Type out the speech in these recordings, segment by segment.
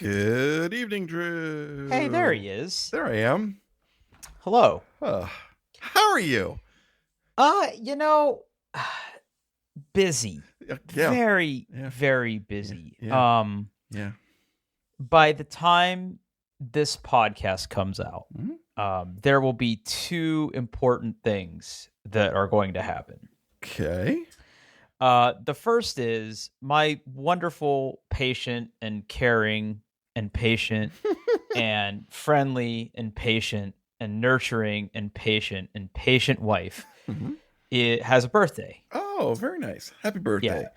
Good evening, Drew. Hey, there he is. There I am. Hello. How are you? You know, busy. Yeah. Very, Yeah. very busy. Yeah. Yeah. By the time this podcast comes out, there will be two important things that are going to happen. Okay. The first is my wonderful, patient and caring and patient and friendly and patient and nurturing and patient wife. It has a birthday. Oh, very nice. Happy birthday. Yeah.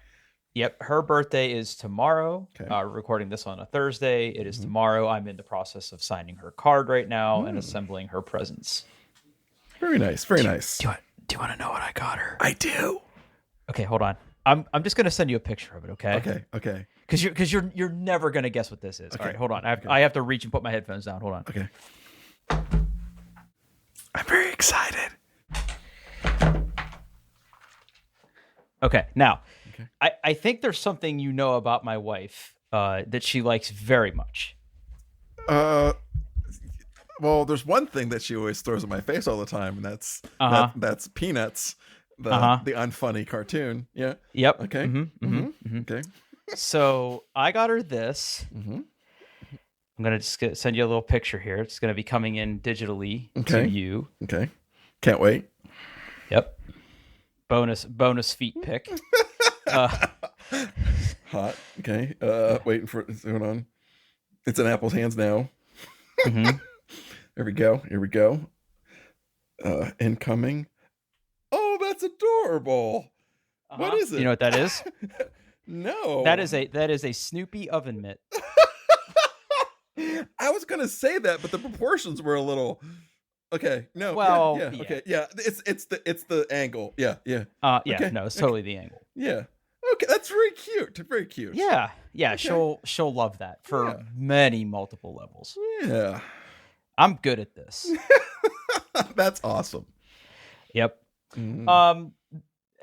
Yep. Her birthday is tomorrow. Okay. Recording this on a Thursday. It is tomorrow. I'm in the process of signing her card right now and assembling her presents. Very nice. Very nice. Do you want to know what I got her? I do. Okay, hold on. I'm just gonna send you a picture of it, okay? Okay. Because you're never gonna guess what this is. Okay. All right, hold on. I have to reach and put my headphones down. Hold on. Okay. I'm very excited. Okay, now, Okay. I think there's something you know about my wife that she likes very much. Well, there's one thing that she always throws in my face all the time, and that's that's Peanuts, the unfunny cartoon. Yeah. Yep. Okay. Okay. So I got her this. I'm gonna just send you a little picture here. It's gonna be coming in digitally to you. Okay. Can't wait. Yep. Bonus feet pick. Hot. Okay. Waiting for it. Hold on. It's in Apple's hands now. There we go. Here we go. Incoming. Oh, that's adorable. What is it? You know what that is? No. That is a Snoopy oven mitt. I was gonna say that, but the proportions were a little. Okay. No. Well, yeah. Okay. Yeah. It's the angle. Yeah. Yeah. Yeah. Okay, No, it's totally the angle. Yeah. Okay. That's very cute. Very cute. Yeah. Yeah. Okay. She'll love that for many multiple levels. Yeah. I'm good at this. That's awesome. Yep. And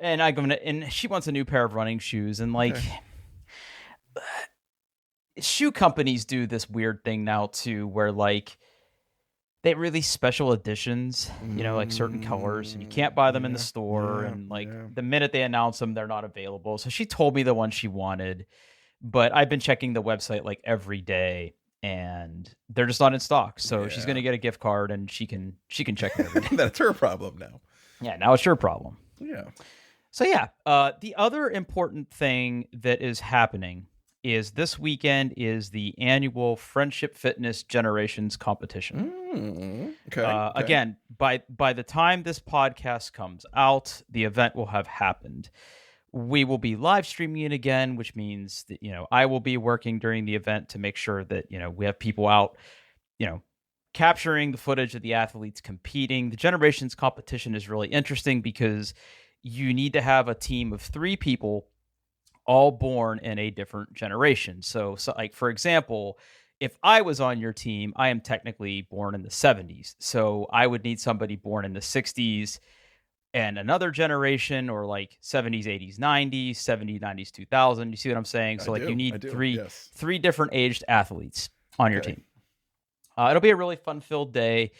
and she wants a new pair of running shoes, and shoe companies do this weird thing now too, where they release special editions, like certain colors, and you can't buy them in the store. And the minute they announce them, they're not available. So she told me the one she wanted, but I've been checking the website every day, and they're just not in stock. So she's going to get a gift card, and she can check it every day. That's her problem now. Yeah, now it's your problem. Yeah. So the other important thing that is happening is this weekend is the annual Friendship Fitness Generations competition. Okay. Again, by the time this podcast comes out, the event will have happened. We will be live streaming it again, which means that I will be working during the event to make sure that we have people out, capturing the footage of the athletes competing. The Generations competition is really interesting because you need to have a team of 3 people all born in a different generation. So for example, if I was on your team, I am technically born in the 70s. So I would need somebody born in the 60s and another generation, or 70s, 80s, 90s, 70s, 90s, 2000. You see what I'm saying? So you need three different aged athletes on your team. It'll be a really fun-filled day.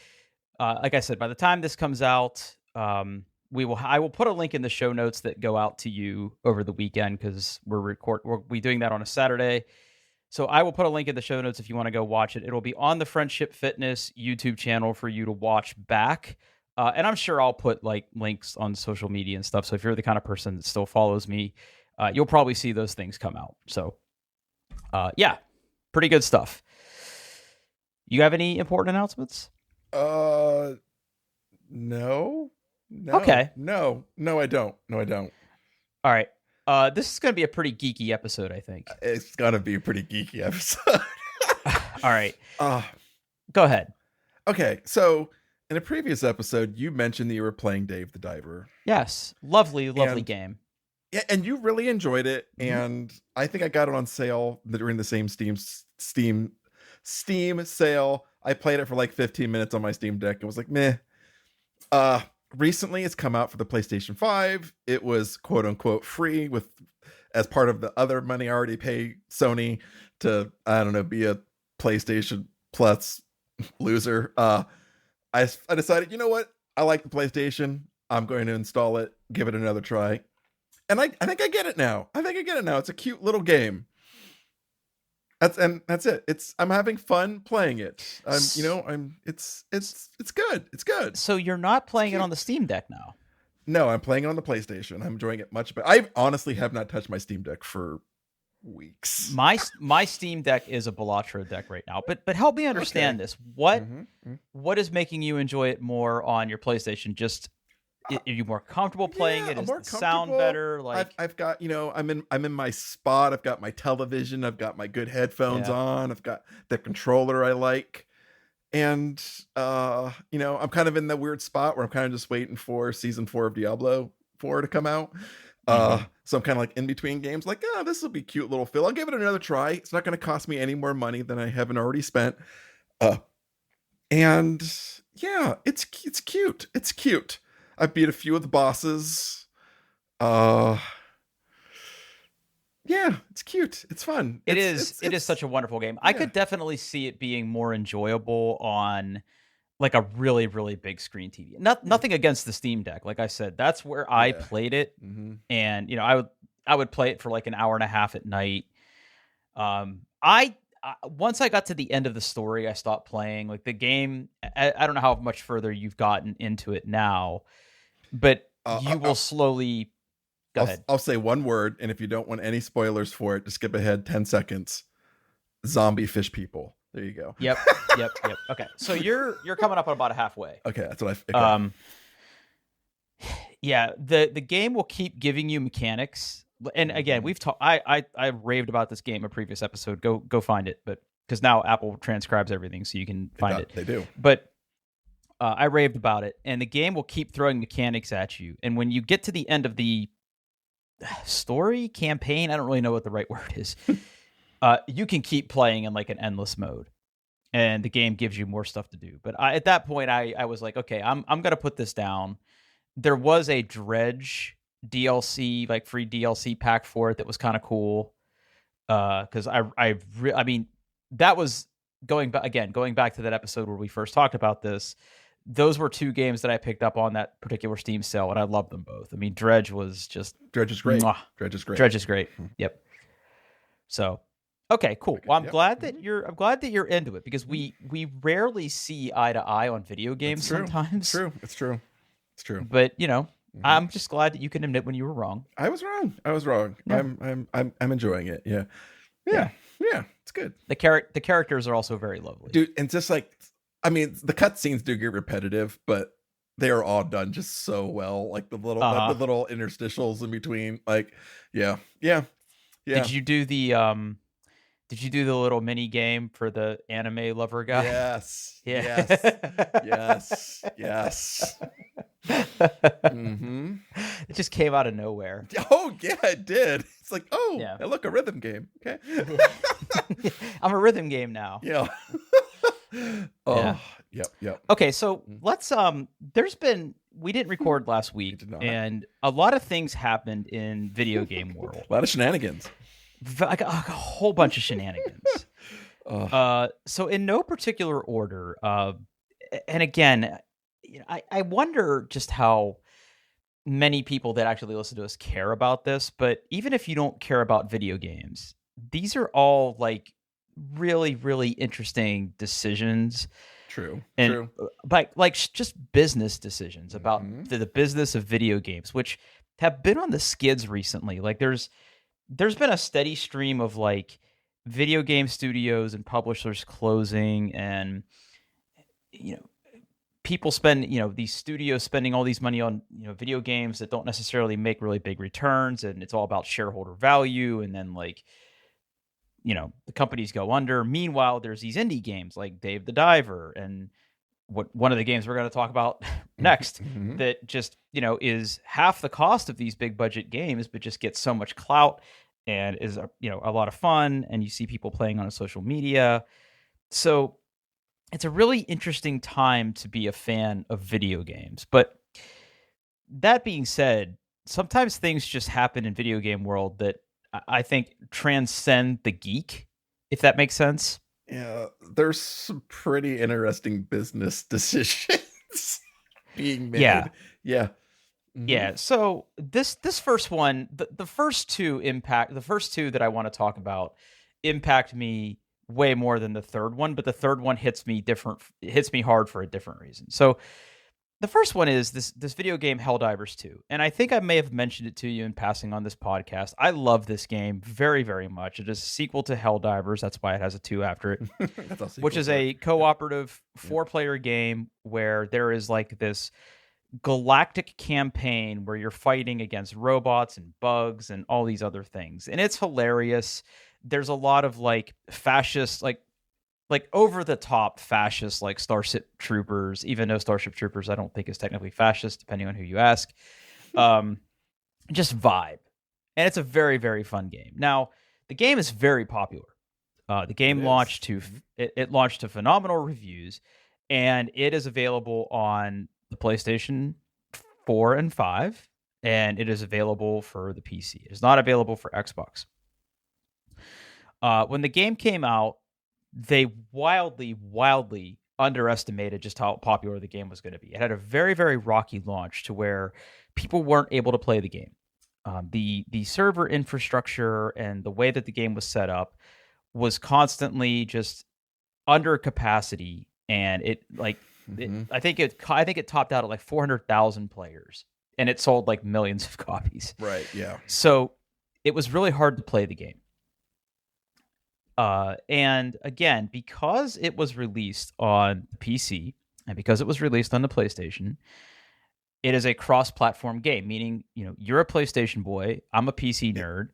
Like I said, by the time this comes out, I will put a link in the show notes that go out to you over the weekend, because we'll be doing that on a Saturday. So I will put a link in the show notes if you want to go watch it. It'll be on the Friendship Fitness YouTube channel for you to watch back. And I'm sure I'll put links on social media and stuff. So if you're the kind of person that still follows me, you'll probably see those things come out. So pretty good stuff. You have any important announcements? No. Okay. No, I don't. All right. This is going to be a pretty geeky episode, I think. It's going to be a pretty geeky episode. All right. Go ahead. Okay. So in a previous episode, you mentioned that you were playing Dave the Diver. Yes. Lovely game. Yeah. And you really enjoyed it. And I think I got it on sale during the same Steam sale. I played it for 15 minutes on my Steam Deck. It was meh. Recently it's come out for the PlayStation 5. It was quote unquote free as part of the other money I already pay Sony to, I don't know, be a PlayStation Plus loser. I decided, you know what? I like the PlayStation. I'm going to install it, give it another try. And I think I get it now. It's a cute little game. That's it. I'm having fun playing it. It's good. It's good. So you're not playing it on the Steam Deck now? No, I'm playing it on the PlayStation. I'm enjoying it much better. I honestly have not touched my Steam Deck for weeks. My Steam Deck is a Balatro deck right now. But help me understand this. What is making you enjoy it more on your PlayStation? Just are you more comfortable playing it? Is the sound better? Like I've got, I'm in my spot. I've got my television. I've got my good headphones on. I've got the controller I like. And I'm kind of in that weird spot where I'm kind of just waiting for season 4 of Diablo 4 to come out. So I'm kind of like in between games, like, this will be cute little fill. I'll give it another try. It's not going to cost me any more money than I haven't already spent. And yeah, it's cute. It's cute. I beat a few of the bosses. Yeah, it's cute. It's fun. It is such a wonderful game. I could definitely see it being more enjoyable on like a really, really big screen TV. Nothing against the Steam Deck. Like I said, that's where I played it. Mm-hmm. And, I would play it for like an hour and a half at night. Once I got to the end of the story, I stopped playing. Like the game, I don't know how much further you've gotten into it now, but you will slowly... Go ahead. I'll say one word, and if you don't want any spoilers for it, just skip ahead 10 seconds. Zombie fish people. There you go. Yep. Okay, so you're coming up on about halfway. Okay, that's what I. Okay. Yeah, the game will keep giving you mechanics, and again, we've talked. I raved about this game a previous episode. Go find it, but because now Apple transcribes everything, so you can find it. They do, but. I raved about it, and the game will keep throwing mechanics at you, and when you get to the end of the story campaign, I don't really know what the right word is, you can keep playing in like an endless mode, and the game gives you more stuff to do. But at that point I was like, okay, I'm gonna put this down. There was a Dredge DLC, like free DLC pack for it that was kind of cool, because I mean that was going back to that episode where we first talked about this. Those were two games that I picked up on that particular Steam sale, and I loved them both. I mean, Dredge is great. Mwah. Dredge is great. Yep. So, okay, cool. Well, I'm glad that you're into it, because we rarely see eye to eye on video games sometimes. It's true. But I'm just glad that you can admit when you were wrong. I was wrong. Yeah. I'm enjoying it. Yeah. It's good. The characters are also very lovely, dude. And just like, I mean, the cutscenes do get repetitive, but they are all done just so well. Like the little interstitials in between. Like, yeah. Did you do the little mini game for the anime lover guy? Yes. Yeah. Yes. Mm-hmm. It just came out of nowhere. Oh yeah, it did. It's like, look, a rhythm game. Okay. I'm a rhythm game now. Yeah. Yep. Okay, so let's we didn't record last week, and a lot of things happened in video game world. A lot of shenanigans. Like a whole bunch of shenanigans. So in no particular order, and again, I wonder just how many people that actually listen to us care about this, but even if you don't care about video games, these are all like really, really interesting decisions. True. But like just business decisions about the business of video games, which have been on the skids recently. Like there's been a steady stream of like video game studios and publishers closing, and people spend, these studios spending all these money on, video games that don't necessarily make really big returns, and it's all about shareholder value, and then like, the companies go under. Meanwhile, there's these indie games like Dave the Diver, and one of the games we're going to talk about next that just, is half the cost of these big budget games, but just gets so much clout and is, a lot of fun, and you see people playing on social media. So it's a really interesting time to be a fan of video games. But that being said, sometimes things just happen in video game world that I think transcend the geek, if that makes sense. Yeah, there's some pretty interesting business decisions being Yeah. made. Yeah. Mm-hmm. Yeah. So this first one, the first two that I want to talk about impact me way more than the third one, but the third one hits me hard for a different reason. So the first one is this video game Helldivers 2. And I think I may have mentioned it to you in passing on this podcast. I love this game very, very much. It is a sequel to Helldivers. That's why it has a 2 after it. Which is a cooperative 4-player game where there is like this galactic campaign where you're fighting against robots and bugs and all these other things. And it's hilarious. There's a lot of like fascist, like over the top fascist, like Starship Troopers, even though Starship Troopers I don't think is technically fascist, depending on who you ask. Just vibe. And it's a very, very fun game. Now, the game is very popular. The game launched to it launched to phenomenal reviews, and it is available on the PlayStation 4 and 5, and it is available for the PC. It is not available for Xbox. When the game came out, they wildly underestimated just how popular the game was going to be. It had a very, very rocky launch to where people weren't able to play the game. The server infrastructure and the way that the game was set up was constantly just under capacity, and I think it topped out at like 400,000 players, and it sold like millions of copies. Right. Yeah. So it was really hard to play the game. And again, because it was released on PC and because it was released on the PlayStation, it is a cross-platform game, meaning, you're a PlayStation boy, I'm a PC nerd.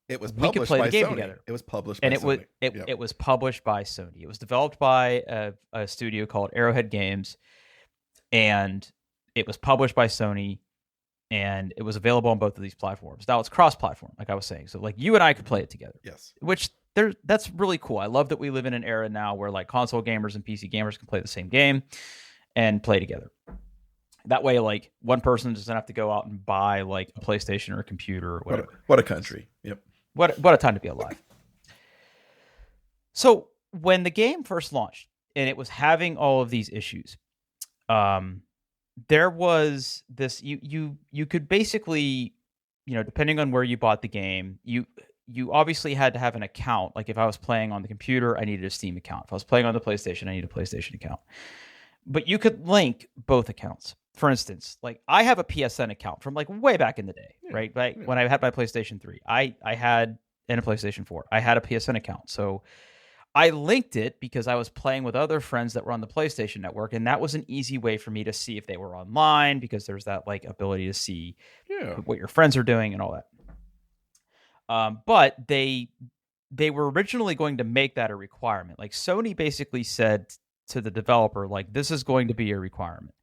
It was we could play the game Sony. together. It was published by Sony. It was published by Sony. It was developed by a studio called Arrowhead Games, and it was published by Sony, and it was available on both of these platforms. Now it's cross-platform, like I was saying. So like you and I could play it together. Yes. Which that's really cool. I love that we live in an era now where like console gamers and PC gamers can play the same game and play together. That way, like one person doesn't have to go out and buy like a PlayStation or a computer or whatever. What a country. Yep. What a time to be alive. So when the game first launched and it was having all of these issues, there was this you could basically, depending on where you bought the game, you obviously had to have an account. Like if I was playing on the computer, I needed a Steam account. If I was playing on the PlayStation, I needed a PlayStation account. But you could link both accounts. For instance, like I have a PSN account from like way back in the day, right? Like when I had my PlayStation 3, I had, and a PlayStation 4, I had a PSN account. So I linked it because I was playing with other friends that were on the PlayStation Network, and that was an easy way for me to see if they were online, because there's that like ability to see what your friends are doing and all that. But they were originally going to make that a requirement. Like Sony basically said to the developer, like, this is going to be a requirement.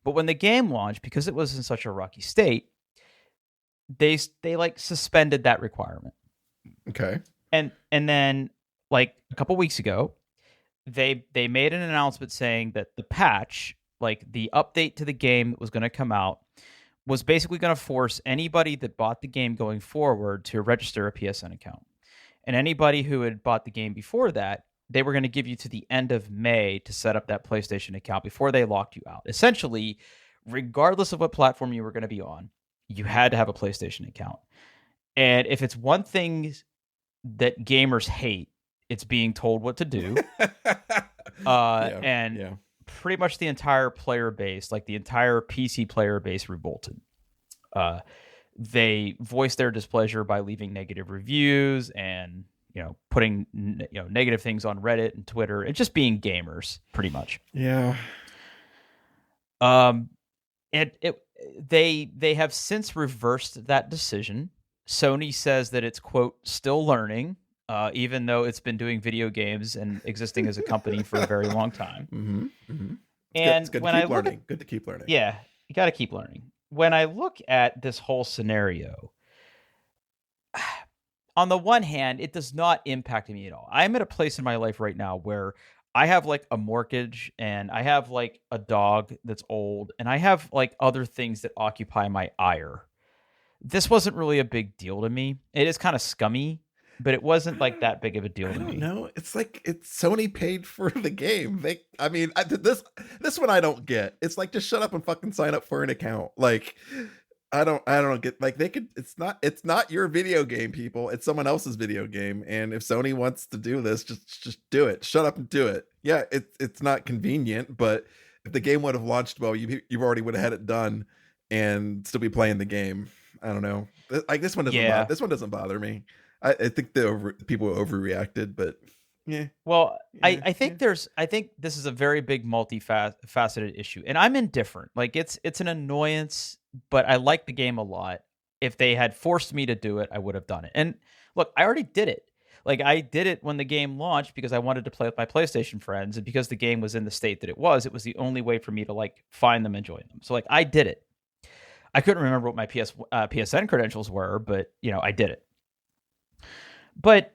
But when the game launched, because it was in such a rocky state, they like suspended that requirement. Okay. And then like a couple weeks ago, they made an announcement saying that the patch, like the update to the game that was going to come out, was basically going to force anybody that bought the game going forward to register a PSN account. And anybody who had bought the game before that, they were going to give you to the end of May to set up that PlayStation account before they locked you out. Essentially, regardless of what platform you were going to be on, you had to have a PlayStation account. And if it's one thing that gamers hate, it's being told what to do. Pretty much the entire player base, like the entire PC player base, revolted. They voiced their displeasure by leaving negative reviews and putting negative things on Reddit and Twitter, and just being gamers, pretty much. Yeah. They have since reversed that decision. Sony says that it's, quote, still learning, even though it's been doing video games and existing as a company for a very long time. Mm-hmm. Mm-hmm. And it's good when to keep learning. Good to keep learning. Yeah, you got to keep learning. When I look at this whole scenario, on the one hand, it does not impact me at all. I'm at a place in my life right now where I have like a mortgage, and I have like a dog that's old, and I have like other things that occupy my ire. This wasn't really a big deal to me. It is kind of scummy but it wasn't like that big of a deal I to don't me. know. It's like Sony paid for the game. This one I don't get. It's like, just shut up and fucking sign up for an account. Like, I don't get, like, they could. It's not your video game, people. It's someone else's video game. And if Sony wants to do this, just do it. Shut up and do it. Yeah, it's not convenient, but if the game would have launched well, you've already would have had it done and still be playing the game. I don't know. Like, this one doesn't bother me. I think people overreacted, but yeah. Well, Yeah, I think I think this is a very big multifaceted issue, and I'm indifferent. Like, it's an annoyance, but I like the game a lot. If they had forced me to do it, I would have done it. And look, I already did it. Like, I did it when the game launched because I wanted to play with my PlayStation friends, and because the game was in the state that it was the only way for me to like find them and join them. So like, I did it. I couldn't remember what my PSN credentials were, but I did it. But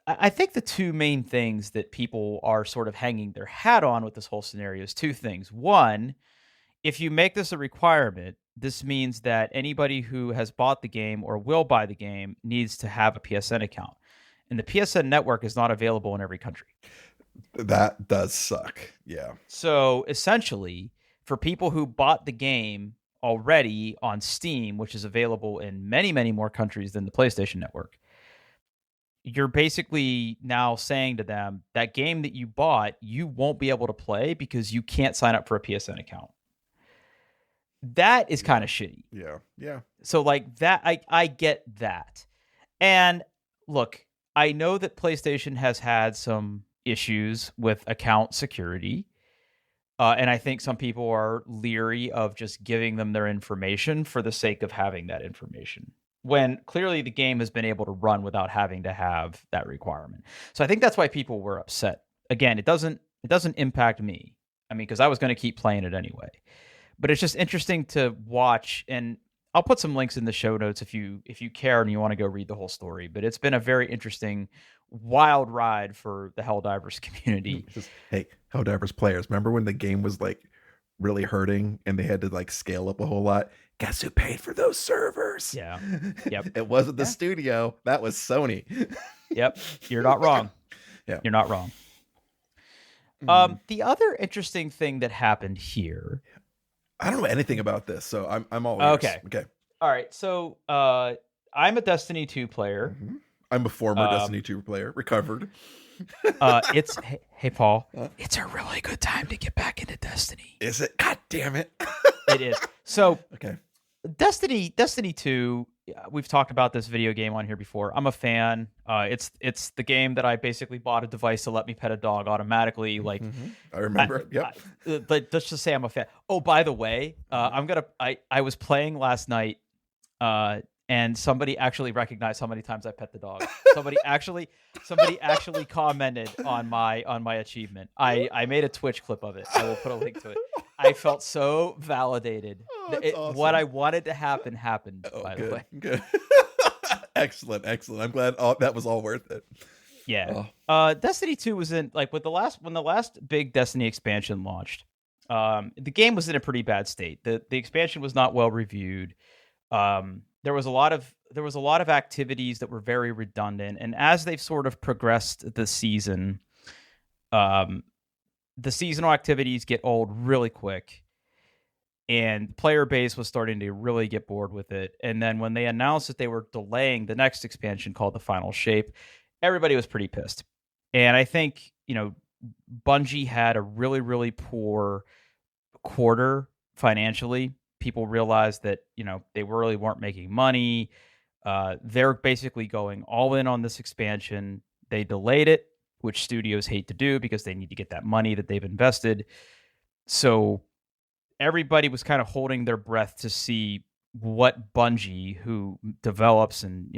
I think the two main things that people are sort of hanging their hat on with this whole scenario is two things. One, if you make this a requirement, this means that anybody who has bought the game or will buy the game needs to have a PSN account. And the PSN network is not available in every country. That does suck. Yeah. So essentially, for people who bought the game already on Steam, which is available in many, many more countries than the PlayStation network, you're basically now saying to them that game that you bought, you won't be able to play because you can't sign up for a PSN account. That is kind of shitty. Yeah. Yeah. So like that, I get that. And look, I know that PlayStation has had some issues with account security. And I think some people are leery of just giving them their information for the sake of having that information, when clearly the game has been able to run without having to have that requirement. So I think that's why people were upset. Again, it doesn't impact me. I mean, because I was going to keep playing it anyway. But it's just interesting to watch, and I'll put some links in the show notes if you care and you want to go read the whole story. But it's been a very interesting, wild ride for the Helldivers community. Hey, Helldivers players, remember when the game was like really hurting and they had to like scale up a whole lot? Guess who paid for those servers? Yeah. Yep. It wasn't the studio. That was Sony. Yep. You're not wrong. Yeah. You're not wrong. The other interesting thing that happened here. I don't know anything about this, so I'm all ears. Okay. All right. So I'm a Destiny 2 player. Mm-hmm. I'm a former Destiny 2 player, recovered. Hey Paul, it's a really good time to get back into Destiny. Is it? God damn it. It is. So okay. Destiny 2, we've talked about this video game on here before. I'm a fan. It's the game that I basically bought a device to let me pet a dog automatically. Like, I remember. But let's just say I'm a fan. Oh, by the way, I was playing last night, and somebody actually recognized how many times I pet the dog. Somebody actually commented on my achievement. I made a Twitch clip of it. I will put a link to it. I felt so validated. Awesome. What I wanted to happen happened, by the way. Good. Excellent. I'm glad that was all worth it. Yeah. Destiny 2 was in, like, when the last big Destiny expansion launched, the game was in a pretty bad state. The expansion was not well reviewed. There was a lot of activities that were very redundant, and as they've sort of progressed the season, the seasonal activities get old really quick, and player base was starting to really get bored with it. And then when they announced that they were delaying the next expansion called The Final Shape, everybody was pretty pissed. And I think, Bungie had a really, really poor quarter financially. People realized that, they really weren't making money. They're basically going all in on this expansion. They delayed it, which studios hate to do because they need to get that money that they've invested. So everybody was kind of holding their breath to see what Bungie, who develops and,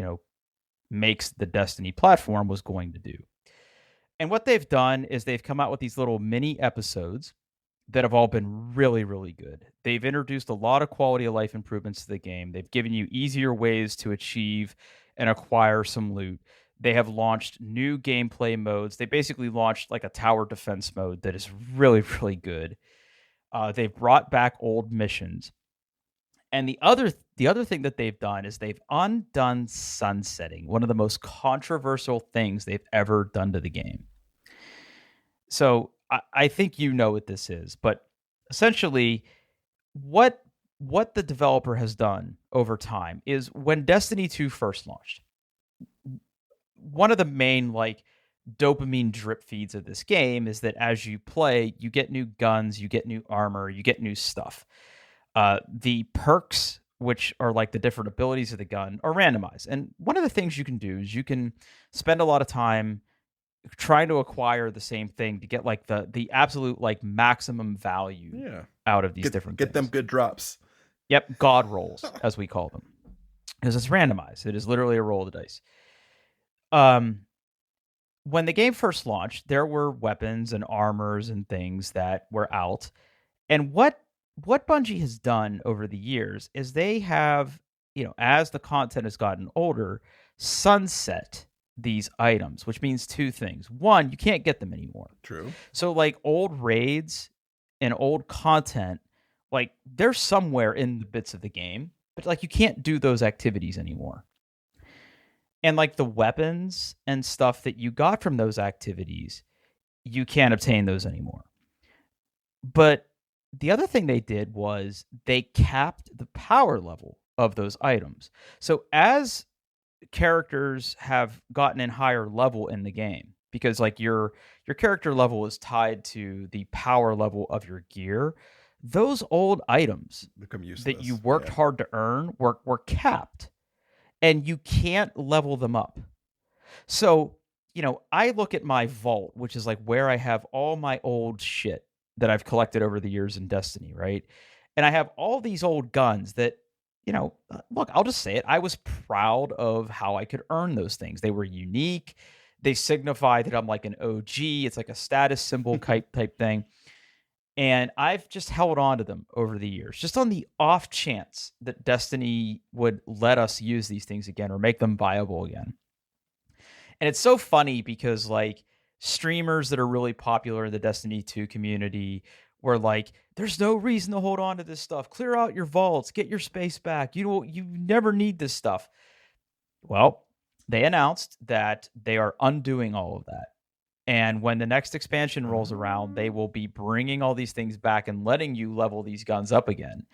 makes the Destiny platform, was going to do. And what they've done is they've come out with these little mini episodes that have all been really, really good. They've introduced a lot of quality of life improvements to the game. They've given you easier ways to achieve and acquire some loot. They have launched new gameplay modes. They basically launched like a tower defense mode that is really, really good. They've brought back old missions. And the the other thing that they've done is they've undone sunsetting, one of the most controversial things they've ever done to the game. So I think you know what this is, but essentially what the developer has done over time is when Destiny 2 first launched, one of the main like dopamine drip feeds of this game is that as you play, you get new guns, you get new armor, you get new stuff. The perks, which are like the different abilities of the gun, are randomized. And one of the things you can do is you can spend a lot of time trying to acquire the same thing to get like the absolute like maximum value out of these different get things. them good drops. Yep, god rolls as we call them, because it's randomized. It is literally a roll of the dice. When the game first launched, there were weapons and armors and things that were out, and what Bungie has done over the years is they have, as the content has gotten older, sunset these items, which means two things. One, you can't get them anymore. True. So like old raids and old content, like they're somewhere in the bits of the game, but like you can't do those activities anymore. And like the weapons and stuff that you got from those activities, you can't obtain those anymore. But the other thing they did was they capped the power level of those items. So as characters have gotten in higher level in the game, because like your character level is tied to the power level of your gear, those old items become useless that you worked hard to earn were capped, and you can't level them up. So, I look at my vault, which is like where I have all my old shit that I've collected over the years in Destiny, right? And I have all these old guns that, look, I'll just say it. I was proud of how I could earn those things. They were unique. They signify that I'm like an OG. It's like a status symbol type thing. And I've just held on to them over the years, just on the off chance that Destiny would let us use these things again or make them viable again. And it's so funny because like streamers that are really popular in the Destiny 2 community were like, there's no reason to hold on to this stuff. Clear out your vaults, get your space back. You never need this stuff. Well, they announced that they are undoing all of that. And when the next expansion rolls around, they will be bringing all these things back and letting you level these guns up again.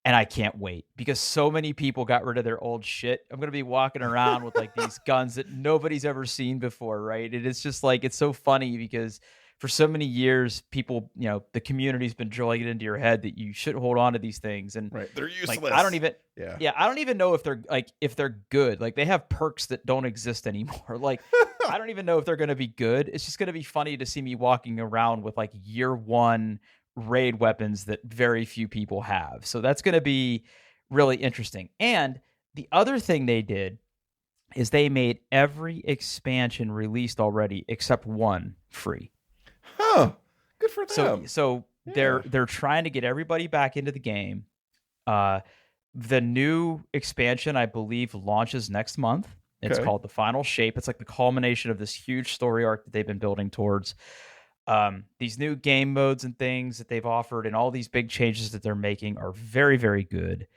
And I can't wait because so many people got rid of their old shit. I'm going to be walking around with like these guns that nobody's ever seen before, right? And it's just like, it's so funny because for so many years, people, the community's been drilling it into your head that you should hold on to these things. And right, they're useless. Like, I don't even know if they're good. Like they have perks that don't exist anymore. Like I don't even know if they're going to be good. It's just going to be funny to see me walking around with like year one raid weapons that very few people have. So that's going to be really interesting. And the other thing they did is they made every expansion released already except one free. Huh. Good for them. So they're trying to get everybody back into the game. The new expansion, I believe, launches next month. It's called The Final Shape. It's like the culmination of this huge story arc that they've been building towards. These new game modes and things that they've offered and all these big changes that they're making are very, very good.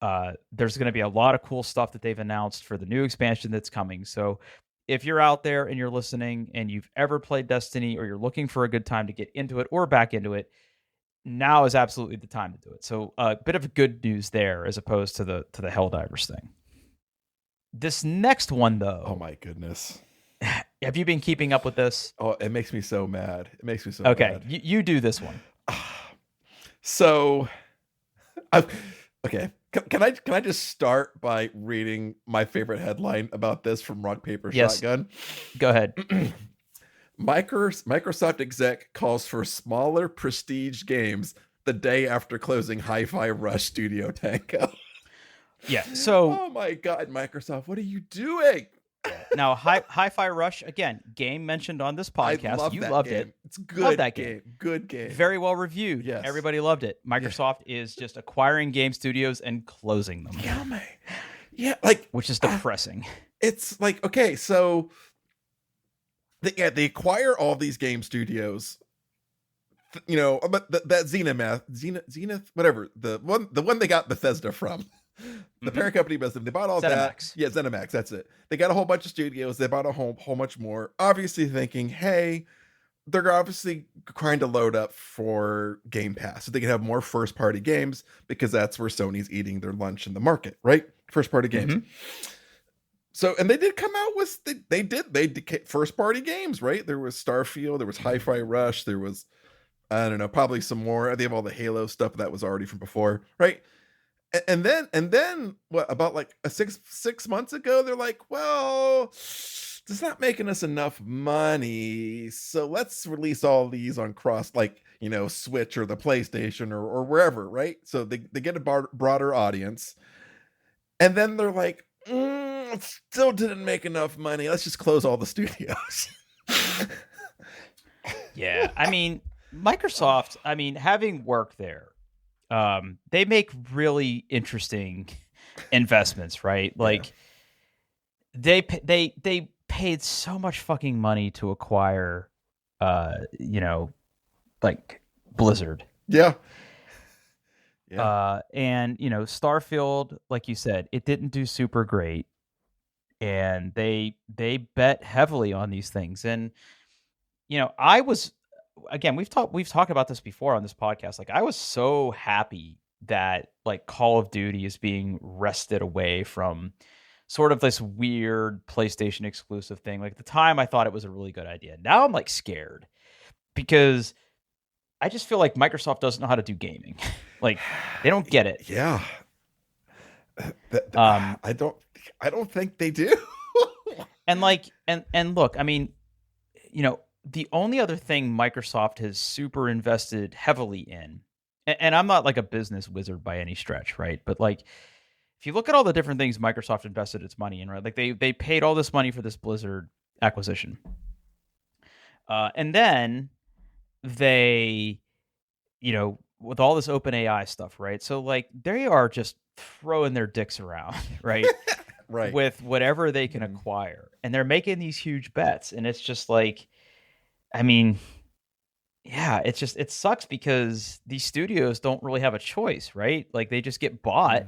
There's going to be a lot of cool stuff that they've announced for the new expansion that's coming. So if you're out there and you're listening and you've ever played Destiny or you're looking for a good time to get into it or back into it, now is absolutely the time to do it. So a bit of good news there as opposed to the Helldivers thing. This next one, though. Oh, my goodness. Have you been keeping up with this? Oh, it makes me so mad. It makes me so mad. Okay, you do this one. So, okay. Can I just start by reading my favorite headline about this from Rock Paper Shotgun? Go ahead. Microsoft exec calls for smaller prestige games the day after closing Hi-Fi Rush Studio Tango. Yeah. So. Oh my God, Microsoft, what are you doing? Now, Hi-Fi Rush, again, game mentioned on this podcast. You loved it. It's good. Love that game. Good game. Very well reviewed. Yes. Everybody loved it. Microsoft is just acquiring game studios and closing them. Yeah, man. Yeah, like, which is depressing. It's like, okay, so they acquire all these game studios. But that Zenith, whatever, the one they got Bethesda from. The parent company does them. They bought all that. ZeniMax. Yeah, ZeniMax. That's it. They got a whole bunch of studios. They bought a whole bunch more. Obviously thinking, hey, they're obviously trying to load up for Game Pass so they can have more first party games because that's where Sony's eating their lunch in the market, right? First party games. So, and they did come out with they did first party games, right? There was Starfield, there was Hi-Fi Rush, there was I don't know, probably some more. They have all the Halo stuff that was already from before, right? And then what about like a 6 months ago they're like, well, it's not making us enough money, so let's release all these on cross, like, you know, Switch or the PlayStation or wherever, right? So they get a broader audience, and then they're like, it still didn't make enough money, let's just close all the studios. Yeah, I mean, Microsoft, I mean, having worked there, they make really interesting investments, right? Like they paid so much fucking money to acquire you know, like Blizzard. Yeah. And you know, Starfield, like you said, it didn't do super great, and they bet heavily on these things. And you know, I was, again, we've talked about this before on this podcast. Like, I was so happy that like Call of Duty is being wrested away from sort of this weird PlayStation exclusive thing. Like, at the time I thought it was a really good idea. Now I'm like scared because I just feel like Microsoft doesn't know how to do gaming. Like, they don't get it. Yeah. I don't think they do. And like, and look, I mean, you know, the only other thing Microsoft has super invested heavily in, and I'm not like a business wizard by any stretch, right? But like, if you look at all the different things Microsoft invested its money in, right? Like they paid all this money for this Blizzard acquisition. And then they, you know, with all this OpenAI stuff, right? So like they are just throwing their dicks around, right? Right. With whatever they can acquire. And they're making these huge bets. And it's just like, I mean, yeah, it sucks because these studios don't really have a choice, right? Like they just get bought.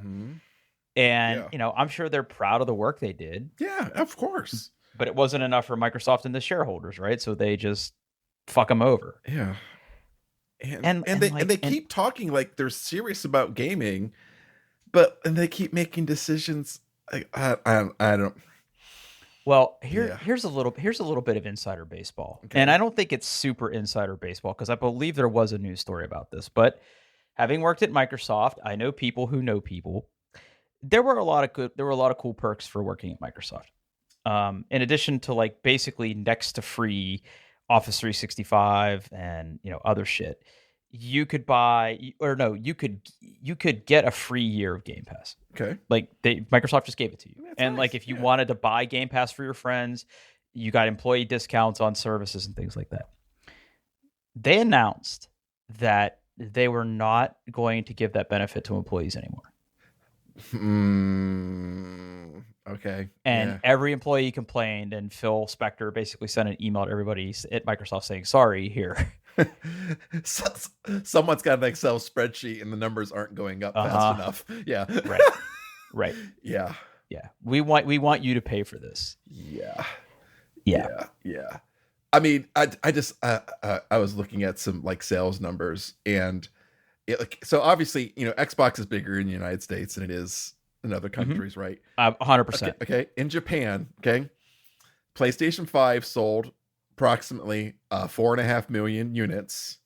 And, you know, I'm sure they're proud of the work they did. Yeah, of course. But it wasn't enough for Microsoft and the shareholders, right? So they just fuck them over. Yeah. And they keep talking like they're serious about gaming, and they keep making decisions. I don't. Well, here's a little bit of insider baseball, and I don't think it's super insider baseball because I believe there was a news story about this. But having worked at Microsoft, I know people who know people. There were a lot of cool perks for working at Microsoft. In addition to like basically next to free Office 365 and, you know, other shit, you could get a free year of Game Pass. Okay. Like Microsoft just gave it to you. That's and nice. Like if you wanted to buy Game Pass for your friends, you got employee discounts on services and things like that. They announced that they were not going to give that benefit to employees anymore. Okay. And every employee complained, and Phil Spector basically sent an email to everybody at Microsoft saying, sorry, here. Someone's got an Excel spreadsheet and the numbers aren't going up fast enough. Yeah. Right. Yeah. We want you to pay for this. Yeah. I mean, I just I was looking at some like sales numbers, and so obviously, you know, Xbox is bigger in the United States than it is in other countries, right? 100%. Okay. In Japan, PlayStation 5 sold approximately 4.5 million units.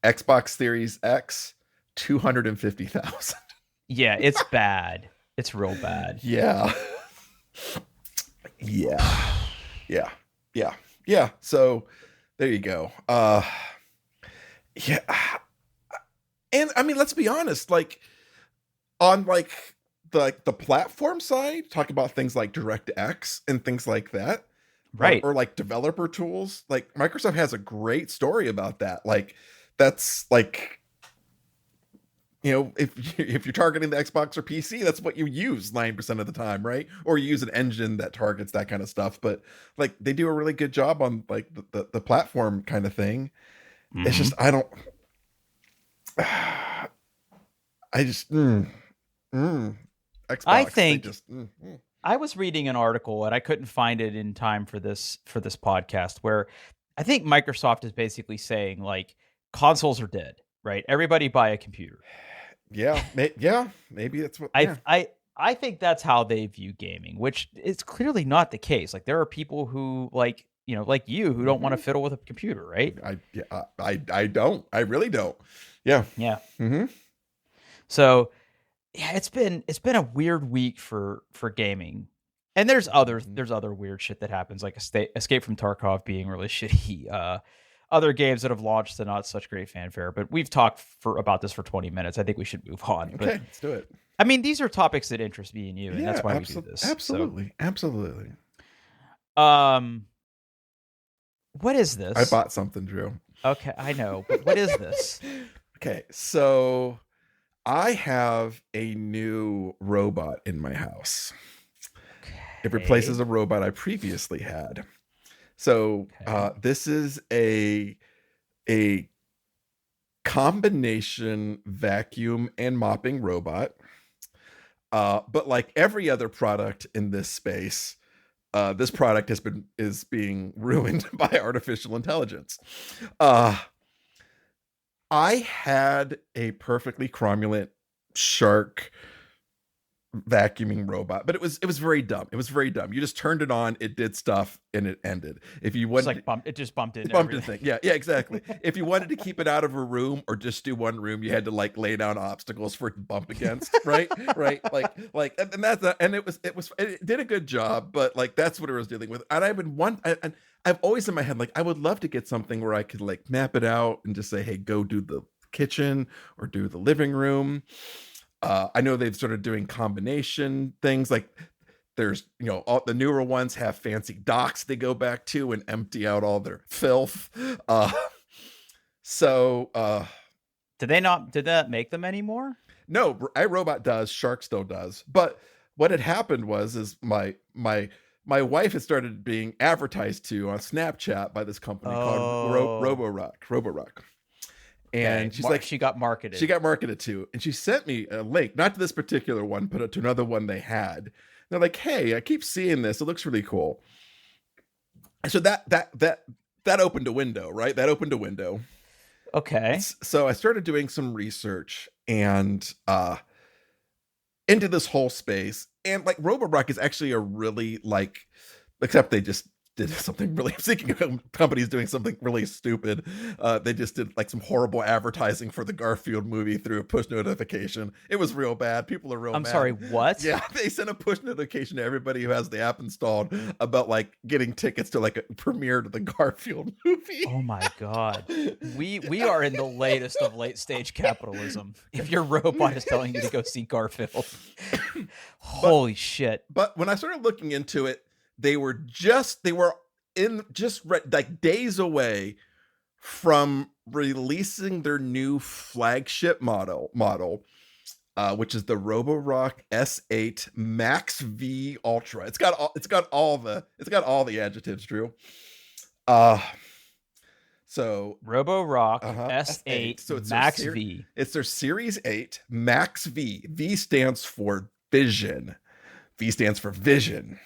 Xbox Series X, 250,000. Yeah, it's bad. It's real bad. Yeah. So there you go. And I mean, let's be honest, like on like the platform side, talk about things like DirectX and things like that. Right. Or like developer tools. Like Microsoft has a great story about that. Like that's like, you know, if you're targeting the Xbox or PC, that's what you use 9% of the time, right? Or you use an engine that targets that kind of stuff. But like they do a really good job on like the platform kind of thing. It's just Xbox. I They think just I was reading an article and I couldn't find it in time for this podcast where I think Microsoft is basically saying like consoles are dead, right? Everybody buy a computer. yeah, maybe that's what. I think that's how they view gaming, which is clearly not the case. Like there are people who like you who don't want to fiddle with a computer, right? I don't. I really don't. Yeah. Yeah. Mm-hmm. So yeah, it's been a weird week for gaming. And there's other weird shit that happens, like Escape from Tarkov being really shitty. Other games that have launched to not such great fanfare, but we've talked about this for 20 minutes. I think we should move on. Okay, but, let's do it. I mean, these are topics that interest me and you, and that's why we do this. Absolutely, absolutely. What is this? I bought something, Drew. Okay, I know, but what is this? Okay, so I have a new robot in my house. Okay. It replaces a robot I previously had. So this is a combination vacuum and mopping robot. But like every other product in this space, this product is being ruined by artificial intelligence. I had a perfectly cromulent Shark vacuuming robot, but it was very dumb. It was very dumb. You just turned it on, it did stuff, and it ended. If you wanted, it just bumped in. Bumped in thing. Yeah, exactly. If you wanted to keep it out of a room or just do one room, you had to like lay down obstacles for it to bump against. Right. Like, and that's and it did a good job, but like that's what it was dealing with. And I've always in my head like I would love to get something where I could like map it out and just say, hey, go do the kitchen or do the living room. I know they've started doing combination things like there's, all the newer ones have fancy docks they go back to and empty out all their filth. Did that make them anymore? No, iRobot does. Shark still does. But what had happened is my wife had started being advertised to on Snapchat by this company called Roborock. And she's like, she got marketed. She got marketed to, and she sent me a link, not to this particular one, but to another one they had. They're like, hey, I keep seeing this. It looks really cool. So that opened a window, right? That opened a window. Okay. So I started doing some research and into this whole space. And like Roborock is actually a really except they just did something really, I'm thinking of companies doing something really stupid. They just did like some horrible advertising for the Garfield movie through a push notification. It was real bad. People are real mad. I'm sorry, what? Yeah, they sent a push notification to everybody who has the app installed about like getting tickets to like a premiere to the Garfield movie. Oh my God. We are in the latest of late stage capitalism. If your robot is telling you to go see Garfield. Holy shit. But when I started looking into it, they were like days away from releasing their new flagship model, which is the Roborock S8 Max V Ultra. It's got all the adjectives, Drew. So Roborock S8 so it's Max V. It's their Series 8 Max V. V stands for vision. V stands for vision.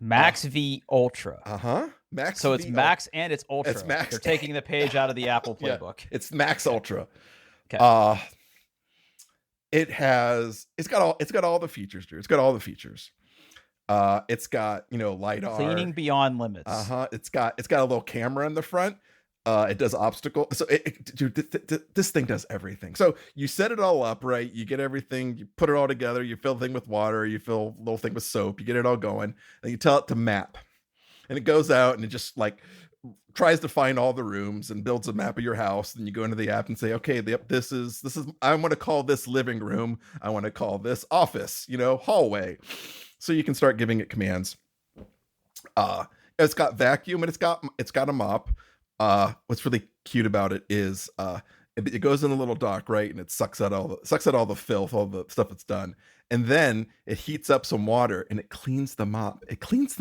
Max V Ultra. Max. So it's Max and it's Ultra. It's Max. They're taking the page out of the Apple playbook. Yeah, it's Max Ultra. Okay. It's got all the features, Drew. It's got all the features. It's got, LiDAR. Cleaning beyond limits. It's got a little camera in the front. It does obstacle. So dude, this thing does everything. So you set it all up, right? You get everything, you put it all together, you fill the thing with water, you fill the little thing with soap, you get it all going, and you tell it to map. And it goes out and it just like tries to find all the rooms and builds a map of your house. And you go into the app and say, okay, this is, I want to call this living room. I want to call this office, hallway. So you can start giving it commands. It's got vacuum and it's got a mop. What's really cute about it is it goes in a little dock, right, and it sucks out all the filth, all the stuff it's done, and then it heats up some water and it cleans the mop. It cleans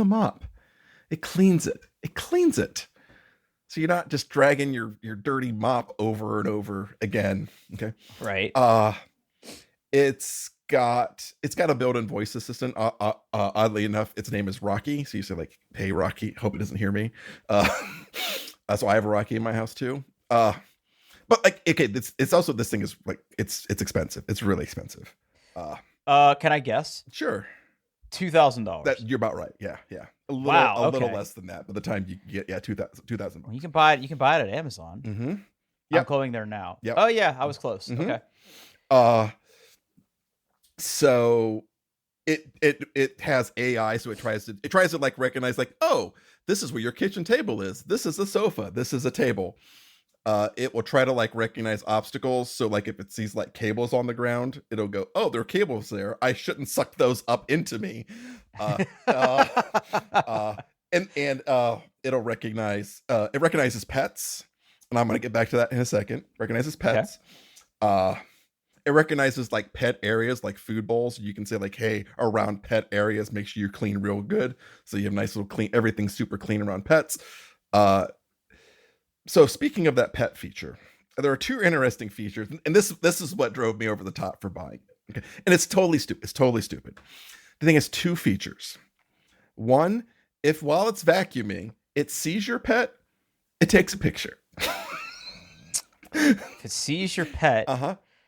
it. So you're not just dragging your dirty mop over and over again. Okay, right. It's got a built-in voice assistant. Oddly enough, its name is Rocky. So you say like, "Hey Rocky," hope it doesn't hear me. Uh, so I have a Rocky in my house too. But like, okay, it's also, this thing is like, it's expensive. It's really expensive. Can I guess? Sure. $2,000. That you're about right. Yeah, yeah. A little less than that. By the time you get 2,000. Well, you can buy it. You can buy it at Amazon. Mm-hmm. I'm going there now. Yep. Oh yeah, I was close. Mm-hmm. Okay. So it has AI, so it tries to like recognize like, oh, this is where your kitchen table is. This is a sofa. This is a table. It will try to like recognize obstacles. So like if it sees like cables on the ground, it'll go, oh, there are cables there. I shouldn't suck those up into me. And it'll recognize it recognizes pets. And I'm gonna get back to that in a second. Recognizes pets. Okay. It recognizes like pet areas, like food bowls. You can say like, hey, around pet areas, make sure you clean real good. So you have nice little clean, everything's super clean around pets. So speaking of that pet feature, there are two interesting features, and this is what drove me over the top for buying it. Okay, and it's totally stupid. It's totally stupid. The thing has two features. One, if while it's vacuuming, it sees your pet, it takes a picture. If it sees your pet,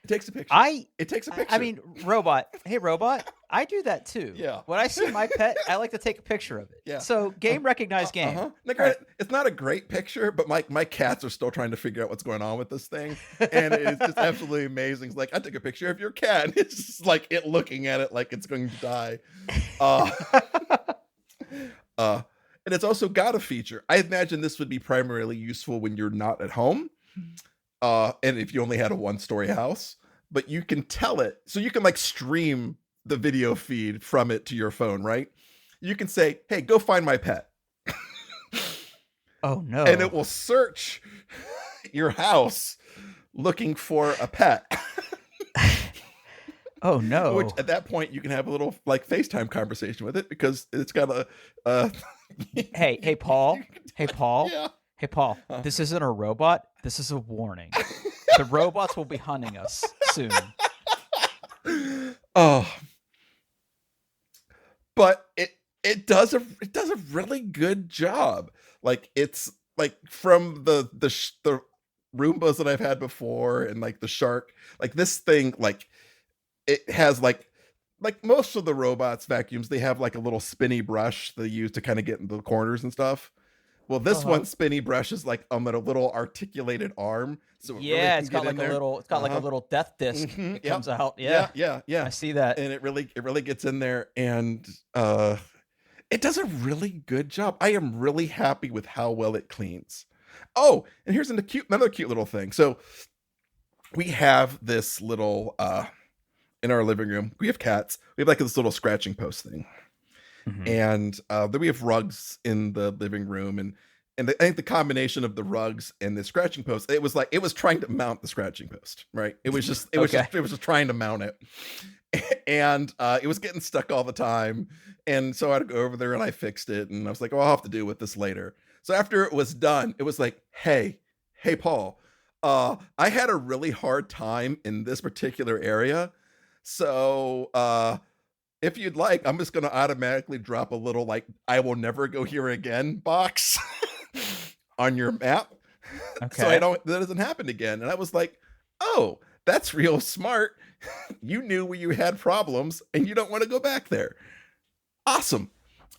it takes a picture. It takes a picture. I mean, robot. Hey, robot. I do that too. Yeah. When I see my pet, I like to take a picture of it. Yeah. So game recognized game. Now, granted, it's not a great picture, but my cats are still trying to figure out what's going on with this thing, and it's just absolutely amazing. It's like, I took a picture of your cat, and it's just like it looking at it like it's going to die. And it's also got a feature. I imagine this would be primarily useful when you're not at home, and if you only had a one-story house. But you can tell it, so you can like stream the video feed from it to your phone, right? You can say, hey, go find my pet. Oh no. And it will search your house looking for a pet. Oh no. Which at that point you can have a little like FaceTime conversation with it, because it's got a Hey Paul. Hey Paul. Yeah. Hey Paul. This isn't a robot. This is a warning. The robots will be hunting us soon. Oh. But it does a really good job. Like, it's like from the Roombas that I've had before, and like the Shark, like this thing, like it has like most of the robots vacuums, they have like a little spinny brush they use to kind of get into the corners and stuff. Well, this one spinny brush is like on a little articulated arm, so it's got like a little death disc that comes out. Yeah. I see that, and it really gets in there, and it does a really good job. I am really happy with how well it cleans. Oh, and here's another cute little thing. So we have this little in our living room. We have cats. We have like this little scratching post thing. Mm-hmm. And then we have rugs in the living room, and I think the combination of the rugs and the scratching post, it was trying to mount the scratching post, right? It was just trying to mount it, and it was getting stuck all the time. And so I'd go over there and I fixed it, and I was like, oh, I'll have to deal with this later. So after it was done, it was like, hey Paul, I had a really hard time in this particular area, so if you'd like, I'm just going to automatically drop a little like, I will never go here again box on your map. Okay. So that doesn't happen again. And I was like, oh, that's real smart. You knew where you had problems and you don't want to go back there. Awesome.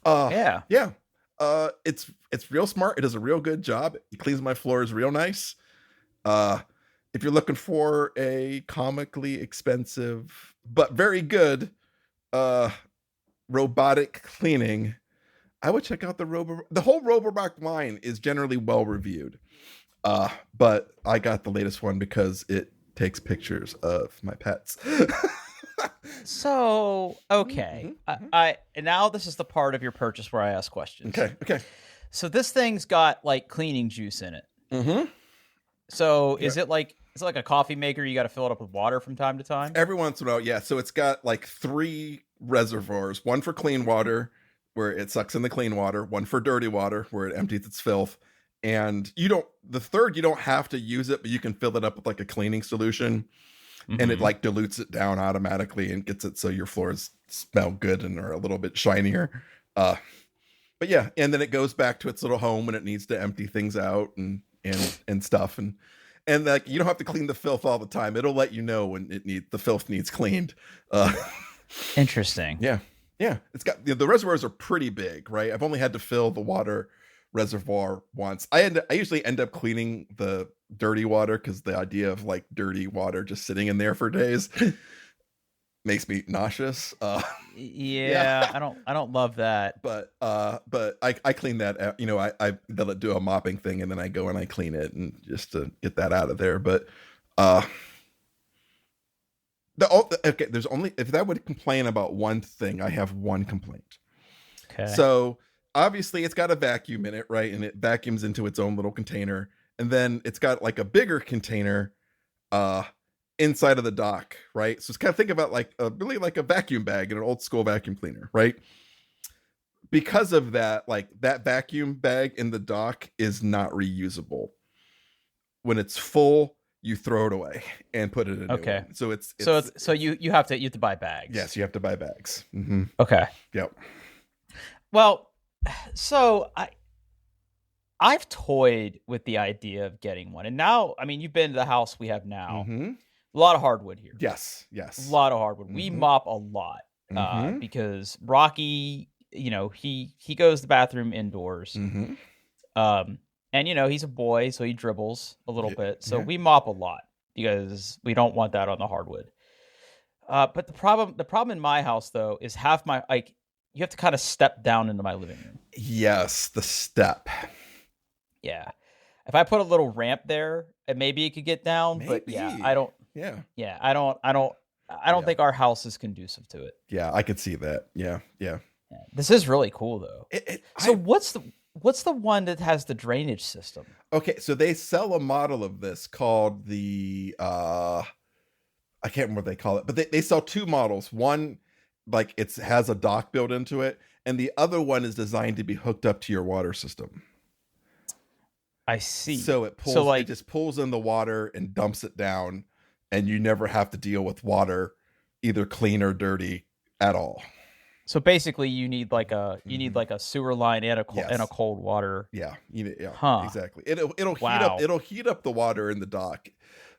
Yeah. It's real smart. It does a real good job. It cleans my floors real nice. If you're looking for a comically expensive, but very good, robotic cleaning, I would check out the whole Roborock line is generally well reviewed, but I got the latest one because it takes pictures of my pets. So okay, I now this is the part of your purchase where I ask questions. Okay. So this thing's got like cleaning juice in it. So is it like a coffee maker? You got to fill it up with water from time to time? Every once in a while, yeah. So it's got like 3 reservoirs, one for clean water where it sucks in the clean water, one for dirty water where it empties its filth. And the third, you don't have to use it, but you can fill it up with like a cleaning solution. and it Mhm. like dilutes it down automatically and gets it so your floors smell good and are a little bit shinier. Uh, but yeah, and then it goes back to its little home when it needs to empty things out and stuff, and like you don't have to clean the filth all the time. It'll let you know when the filth needs cleaned. Uh, Interesting. yeah, yeah. It's got the reservoirs are pretty big, right? I've only had to fill the water reservoir once. I usually end up cleaning the dirty water because the idea of like dirty water just sitting in there for days makes me nauseous. Yeah, I don't love that. But I clean that out. You know, I they'll do a mopping thing and then I go and I clean it and just to get that out of there. But okay, there's only if that would complain about one thing, I have one complaint. Okay. So obviously it's got a vacuum in it, right? And it vacuums into its own little container. And then it's got like a bigger container inside of the dock, right? So it's kind of think about like really like a vacuum bag in an old school vacuum cleaner, right? Because of that, like that vacuum bag in the dock is not reusable. When it's full, you throw it away and put it in. Okay. So so you have to buy bags. Yes, you have to buy bags. Mm-hmm. Okay. Yep. Well, so I've toyed with the idea of getting one, and now I mean you've been to the house we have now. Mm-hmm. A lot of hardwood here. Yes. A lot of hardwood. We mop a lot because Rocky, you know, he goes to the bathroom indoors. And you know, he's a boy, so he dribbles a little bit. So we mop a lot because we don't want that on the hardwood. But the problem in my house though is half my you have to kind of step down into my living room. Yes, the step. Yeah. If I put a little ramp there, maybe it could get down, but yeah, I don't. Yeah. Yeah, I don't think our house is conducive to it. Yeah, I could see that. Yeah. This is really cool though. What's the one that has the drainage system? Okay, so they sell a model of this called the I can't remember what they call it, but they sell two models. One like it has a dock built into it, and the other one is designed to be hooked up to your water system. I see. So it just pulls in the water and dumps it down, and you never have to deal with water either clean or dirty at all. So basically, you need like a sewer line and a cold water. Yeah, exactly. It'll heat up the water in the dock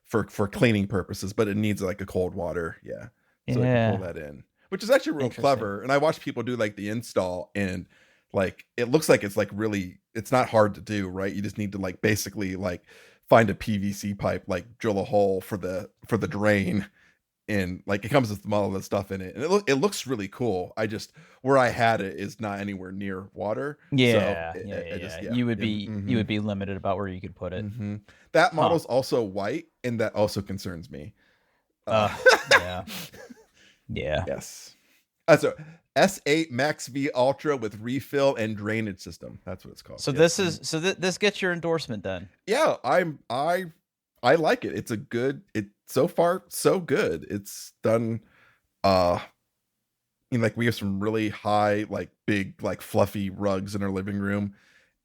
for cleaning purposes, but it needs like a cold water. Yeah, so it can pull that in, which is actually real clever. And I watch people do like the install, and like it looks like it's like really it's not hard to do, right? You just need to like basically like find a PVC pipe, like drill a hole for the drain. And like it comes with all of the stuff in it, and it looks really cool. I just where I had it is not anywhere near water. Yeah, You would be limited about where you could put it. That model's also white, and that also concerns me. Yeah. Yes. So S8 Max V Ultra with refill and drainage system. That's what it's called. So this gets your endorsement then. Yeah, I like it. So far so good. It's done like we have some really high like big like fluffy rugs in our living room,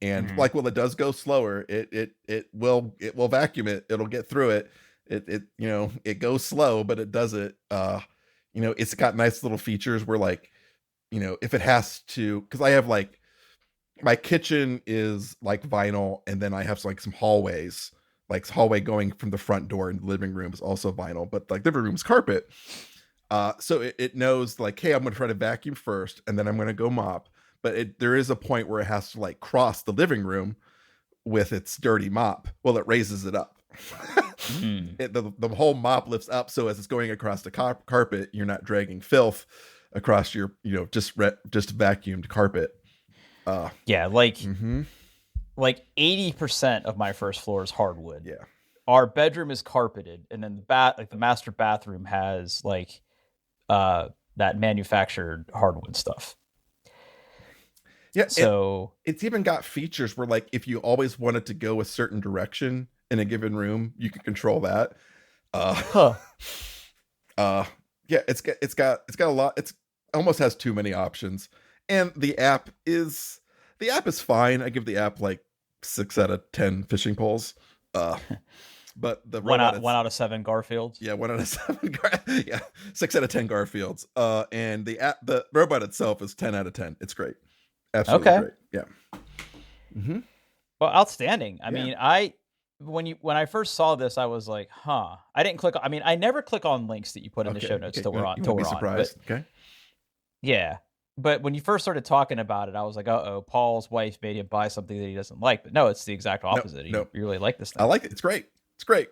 and like it does go slower. It will vacuum it. It'll get through it. It goes slow, but it does it. It's got nice little features where like, if it has to, because I have like my kitchen is like vinyl, and then I have like some hallways. Like hallway going from the front door and the living room is also vinyl, but like the living room's carpet. So it knows like, hey, I'm going to try to vacuum first, and then I'm going to go mop. But there is a point where it has to like cross the living room with its dirty mop. Well, it raises it up. The whole mop lifts up, so as it's going across the carpet, you're not dragging filth across your just vacuumed carpet. Like 80% of my first floor is hardwood. Yeah. Our bedroom is carpeted, and then the master bathroom has like that manufactured hardwood stuff. Yeah. So it's even got features where like if you always wanted to go a certain direction in a given room, you can control that. Yeah, it's got a lot. It's almost has too many options. And the app is fine. I give the app like 6 out of 10 fishing poles. but the one robot out one out of 7 Garfields. yeah, 1 out of 7 yeah, 6 out of 10 Garfields. And the robot itself is 10 out of 10. It's great. Absolutely Okay. great. Yeah. Mm-hmm. Well, outstanding. I Yeah. mean, when I first saw this, I was like, huh. I didn't click. I mean, I never click on links that you put in the show notes till we're on. You Till won't we're be on. surprised. But, Okay. yeah. But when you first started talking about it, I was like, uh-oh, Paul's wife made him buy something that he doesn't like. But no, it's the exact opposite. No. You really like this thing. I like it. It's great. It's great.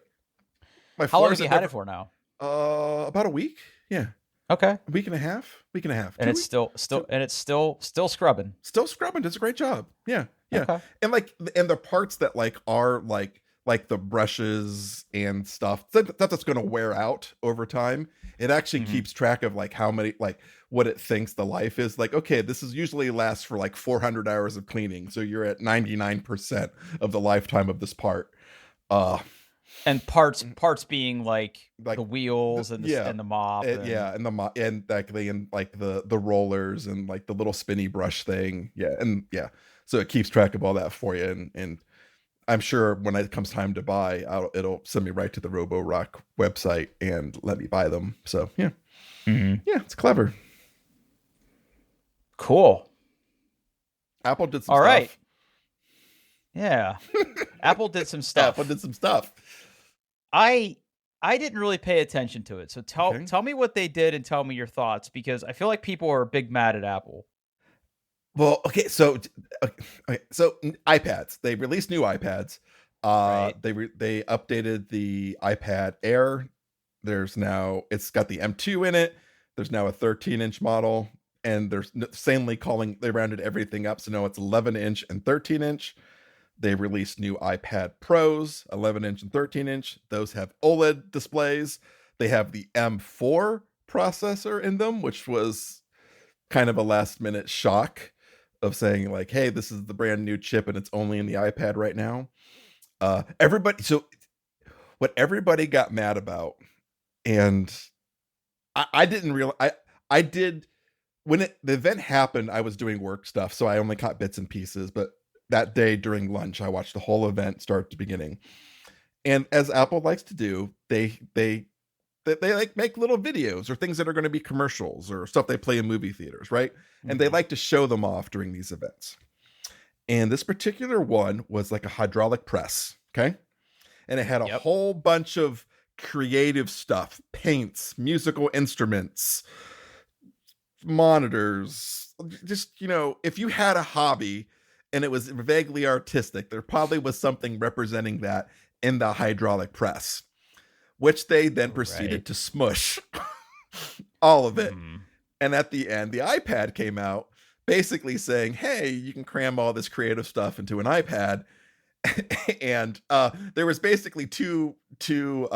How long have you had it for now? About a week. Yeah. Okay. A week and a half. And it's still scrubbing. Still scrubbing. Does a great job. Yeah. Yeah. Okay. And the parts that are like the brushes and stuff that's going to wear out over time. It actually keeps track of how many, what it thinks the life is. Like, okay, this is usually lasts for 400 hours of cleaning. So you're at 99% of the lifetime of this part. And parts being like the wheels and the mop. And the mop and the rollers and the little spinny brush thing. Yeah. And yeah. So it keeps track of all that for you. And I'm sure when it comes time to buy, it'll send me right to the Roborock website and let me buy them. So yeah. Mm-hmm. Yeah, it's clever. Cool. Apple did some all stuff. Right. Yeah. Apple did some stuff. Apple did some stuff. I didn't really pay attention to it. So tell me what they did and tell me your thoughts, because I feel like people are big mad at Apple. Well, okay, so iPads. They released new iPads. Right. They updated the iPad Air. It's got the M2 in it. There's now a 13-inch model, and there's insanely they rounded everything up, so now it's 11-inch and 13-inch. They released new iPad Pros, 11-inch and 13-inch. Those have OLED displays. They have the M4 processor in them, which was kind of a last-minute shock of saying hey, this is the brand new chip and it's only in the iPad right now. What everybody got mad about, and I didn't realize, I did when the event happened. I was doing work stuff, so I only caught bits and pieces, but that day during lunch, I watched the whole event start to beginning. And as Apple likes to do, they make little videos or things that are going to be commercials or stuff they play in movie theaters, right? Mm-hmm. And they like to show them off during these events. And this particular one was like a hydraulic press, okay? And it had a whole bunch of creative stuff, paints, musical instruments, monitors. Just, if you had a hobby and it was vaguely artistic, there probably was something representing that in the hydraulic press, which they then proceeded to smush all of it. And at the end, the iPad came out basically saying, hey, you can cram all this creative stuff into an iPad. And there was basically the two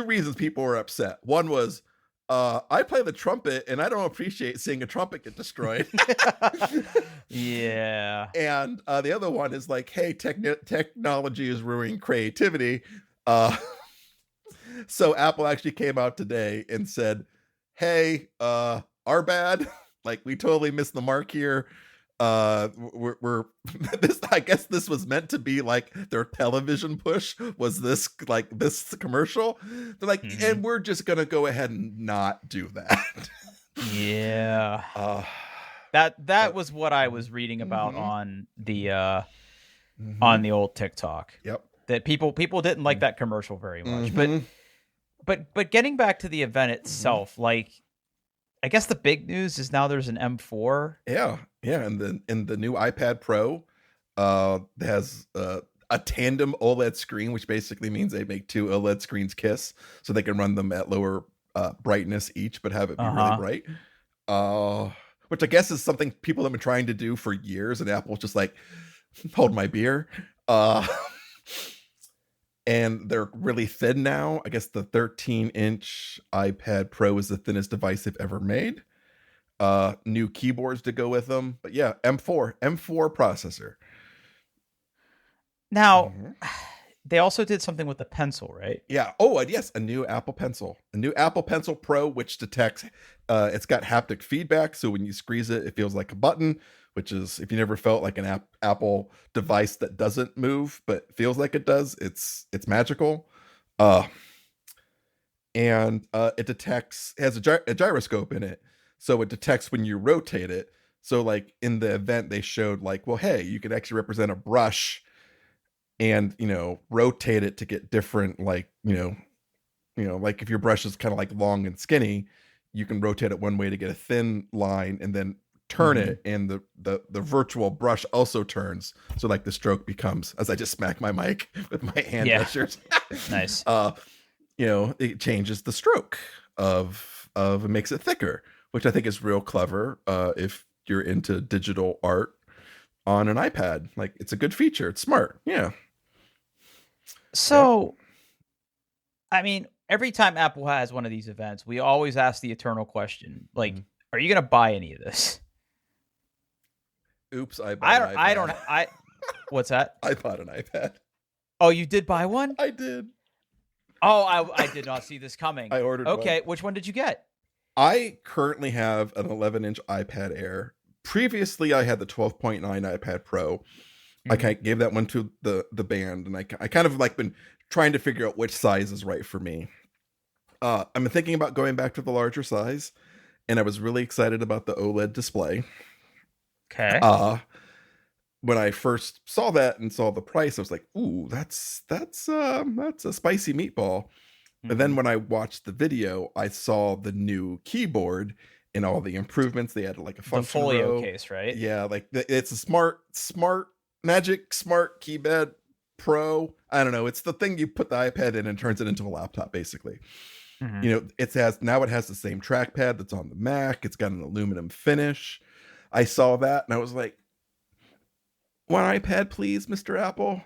reasons people were upset. One was, I play the trumpet and I don't appreciate seeing a trumpet get destroyed. Yeah. And the other one is hey, technology is ruining creativity. So Apple actually came out today and said, hey, our bad. We totally missed the mark here. We're this, I guess this was meant to be their television push, was this this commercial. They're and we're just gonna go ahead and not do that. Yeah. That was what I was reading about on the old TikTok. Yep. That people didn't like that commercial very much. But getting back to the event itself, I guess the big news is now there's an M4. Yeah. And the new iPad Pro has a tandem OLED screen, which basically means they make two OLED screens kiss, so they can run them at lower brightness each, but have it be really bright. Which I guess is something people have been trying to do for years, and Apple's just hold my beer. And they're really thin now. I guess the 13-inch iPad Pro is the thinnest device they've ever made. New keyboards to go with them. But yeah, M4 processor. Now, they also did something with the pencil, right? Yeah. Oh, and yes, a new Apple Pencil. A new Apple Pencil Pro, which detects, it's got haptic feedback. So when you squeeze it, it feels like a button, which is, if you never felt like an Apple device that doesn't move, but feels like it does, it's magical. And it detects, it has a gyroscope in it. So it detects when you rotate it. So like in the event, they showed like, well, hey, you can actually represent a brush and, rotate it to get different, like, like if your brush is kind of like long and skinny, you can rotate it one way to get a thin line and then turn it, and the virtual brush also turns. So like the stroke becomes, as I just smack my mic with my hand gestures. Nice. It changes the stroke of it makes it thicker, which I think is real clever. If you're into digital art on an iPad, like it's a good feature. It's smart. Yeah. So, I mean, every time Apple has one of these events, we always ask the eternal question, like, are you going to buy any of this? Oops, I don't. What's that? I bought an iPad. Oh, you did buy one? I did. Oh, I did not see this coming. I ordered Okay, one. Which one did you get? I currently have an 11-inch iPad Air. Previously, I had the 12.9 iPad Pro. I gave that one to the band, and I kind of like been trying to figure out which size is right for me. I'm thinking about going back to the larger size, and I was really excited about the OLED display. Okay. When I first saw that and saw the price, I was like, "Ooh, that's a spicy meatball." And then when I watched the video, I saw the new keyboard and all the improvements. They added like a function folio row. case, right? Yeah, like it's a smart Magic Smart Keypad Pro. I don't know. It's the thing you put the iPad in and turns it into a laptop, basically. It has the same trackpad that's on the Mac. It's got an aluminum finish. I saw that and I was like, one iPad, please, Mr. Apple.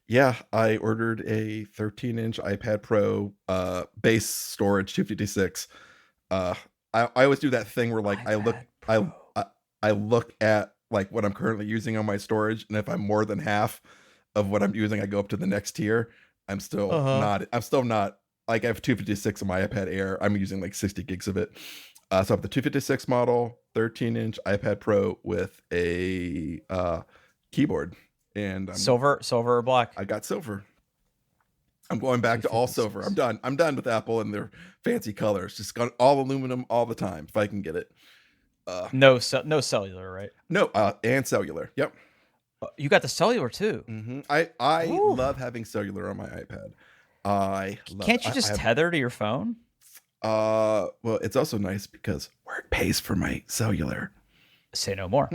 Yeah, I ordered a 13-inch iPad Pro, base storage 256. I always do that thing where like I look at like what I'm currently using on my storage, and if I'm more than half of what I'm using, I go up to the next tier. I'm still not like I have 256 on my iPad Air. I'm using like 60 gigs of it. So I have the 256 model, 13-inch iPad Pro with a keyboard. And silver or black? I got silver. I'm going back to all silver. I'm done. I'm done with Apple and their fancy colors. Just got all aluminum all the time if I can get it. No cellular, right? No, and cellular. Yep. You got the cellular too. Mm-hmm. I love having cellular on my iPad. Can't you just tether to your phone? Well, it's also nice because work pays for my cellular. Say no more.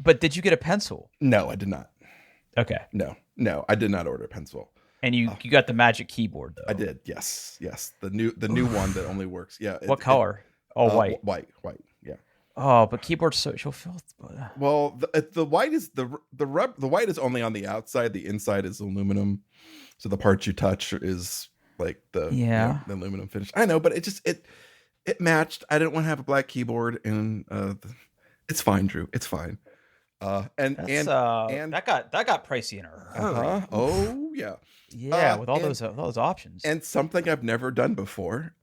But did you get a pencil? No, I did not. Okay. No, I did not order a pencil. And you got the Magic Keyboard though. I did. Yes. The new one that only works. Yeah. What color? White. White. Yeah. Oh, but keyboard's social filth. Well, the white is the white is only on the outside. The inside is aluminum, so the part you touch is like the aluminum finish. I know, but it matched. I didn't want to have a black keyboard, and it's fine, Drew. It's fine. And that got pricey in a hurry. Oh yeah. Yeah, with all those options. And something I've never done before.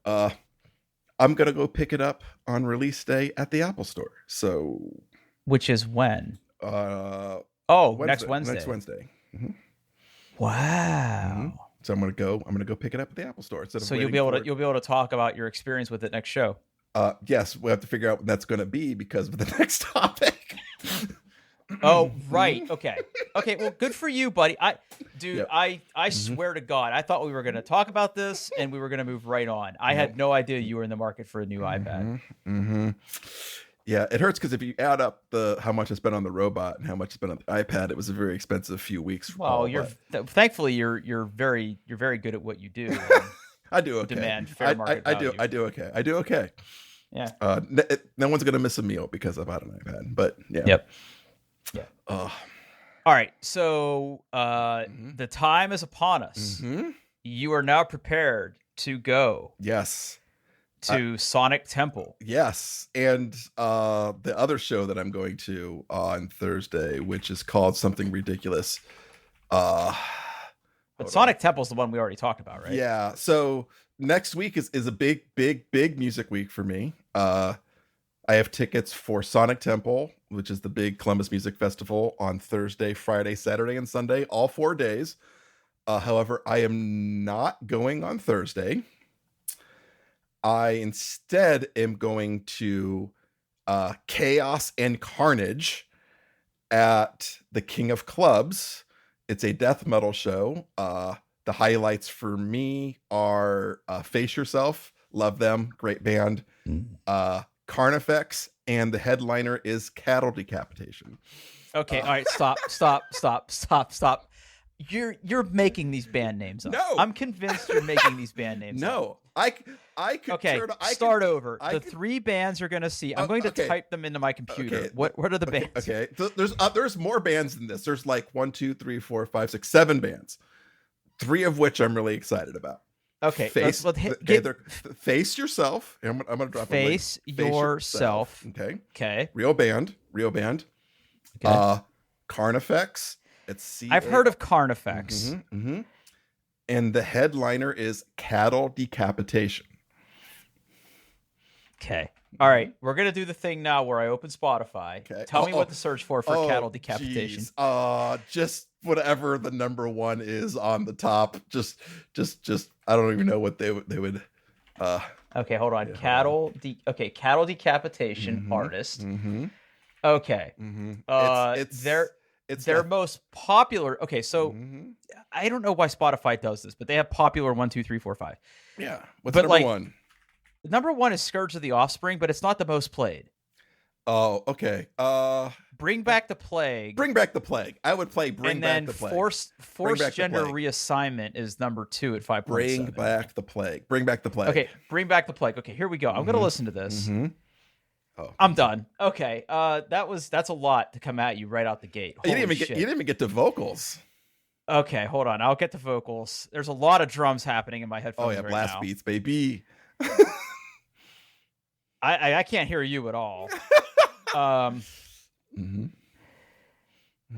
I'm gonna go pick it up on release day at the Apple Store. So, which is when? Next Wednesday. Next Wednesday. Mm-hmm. Wow. Mm-hmm. So I'm gonna go pick it up at the Apple Store. So you'll be able to talk about your experience with it next show. Yes, we have to figure out what that's going to be because of the next topic. Oh, right. Okay. Well, good for you, buddy. I swear to God, I thought we were going to talk about this and we were going to move right on. I had no idea you were in the market for a new iPad. Mm-hmm. Yeah, it hurts because if you add up how much I spent on the robot and how much I spent on the iPad, it was a very expensive few weeks. Well, thankfully you're very good at what you do. I do okay. Demand fair market value. I do okay. Yeah. No one's gonna miss a meal because I bought an iPad. But yeah. Yep. Yeah. All right. So the time is upon us. Mm-hmm. You are now prepared to go. Yes. to Sonic Temple. Yes, and the other show that I'm going to on Thursday, which is called something ridiculous. But Sonic Temple's the one we already talked about, right? Yeah. So next week is a big music week for me. I have tickets for Sonic Temple, which is the big Columbus Music Festival, on Thursday, Friday, Saturday, and Sunday, all 4 days. However, I am not going on Thursday. I instead am going to Chaos and Carnage at the King of Clubs. It's a death metal show. The highlights for me are Face Yourself. Love them. Great band. Carnifex, and the headliner is Cattle Decapitation. Okay, all right, stop. You're making these band names up. No. I'm convinced you're making these band names up. No. I could Okay, start over. The 3 bands you're going to see. I'm going to type them into my computer. Okay. What are the bands? Okay. There's more bands than this. There's like 1, 2, 3, 4, 5, 6, 7 bands. 3 of which I'm really excited about. Okay, Face Yourself. I'm gonna drop Face Yourself. Okay. Real band. Okay. Carnifex. I've heard of Carnifex. And the headliner is Cattle Decapitation. Okay. All right. We're going to do the thing now where I open Spotify. Okay. Tell me what to search for Cattle Decapitation. Just whatever the number 1 is on the top. Just I don't even know what they would okay, hold on. Cattle Decapitation artist. Okay. It's their most popular. Okay, so I don't know why Spotify does this, but they have popular 1, 2, 3, 4, 5. Yeah. What's number 1? Number 1 is Scourge of the Offspring, but it's not the most played. Oh, okay. Bring Back the Plague. Bring Back the Plague. I would play Bring Back the Plague. Forced Gender Reassignment is number 2 at 5.7. Bring Back the Plague. Bring Back the Plague. Okay, Bring Back the Plague. Okay, here we go. I'm going to listen to this. Oh, I'm done. Okay, that's a lot to come at you right out the gate. You didn't even get to vocals. Okay, hold on. I'll get to vocals. There's a lot of drums happening in my headphones. Oh yeah, blast beats, baby. I can't hear you at all.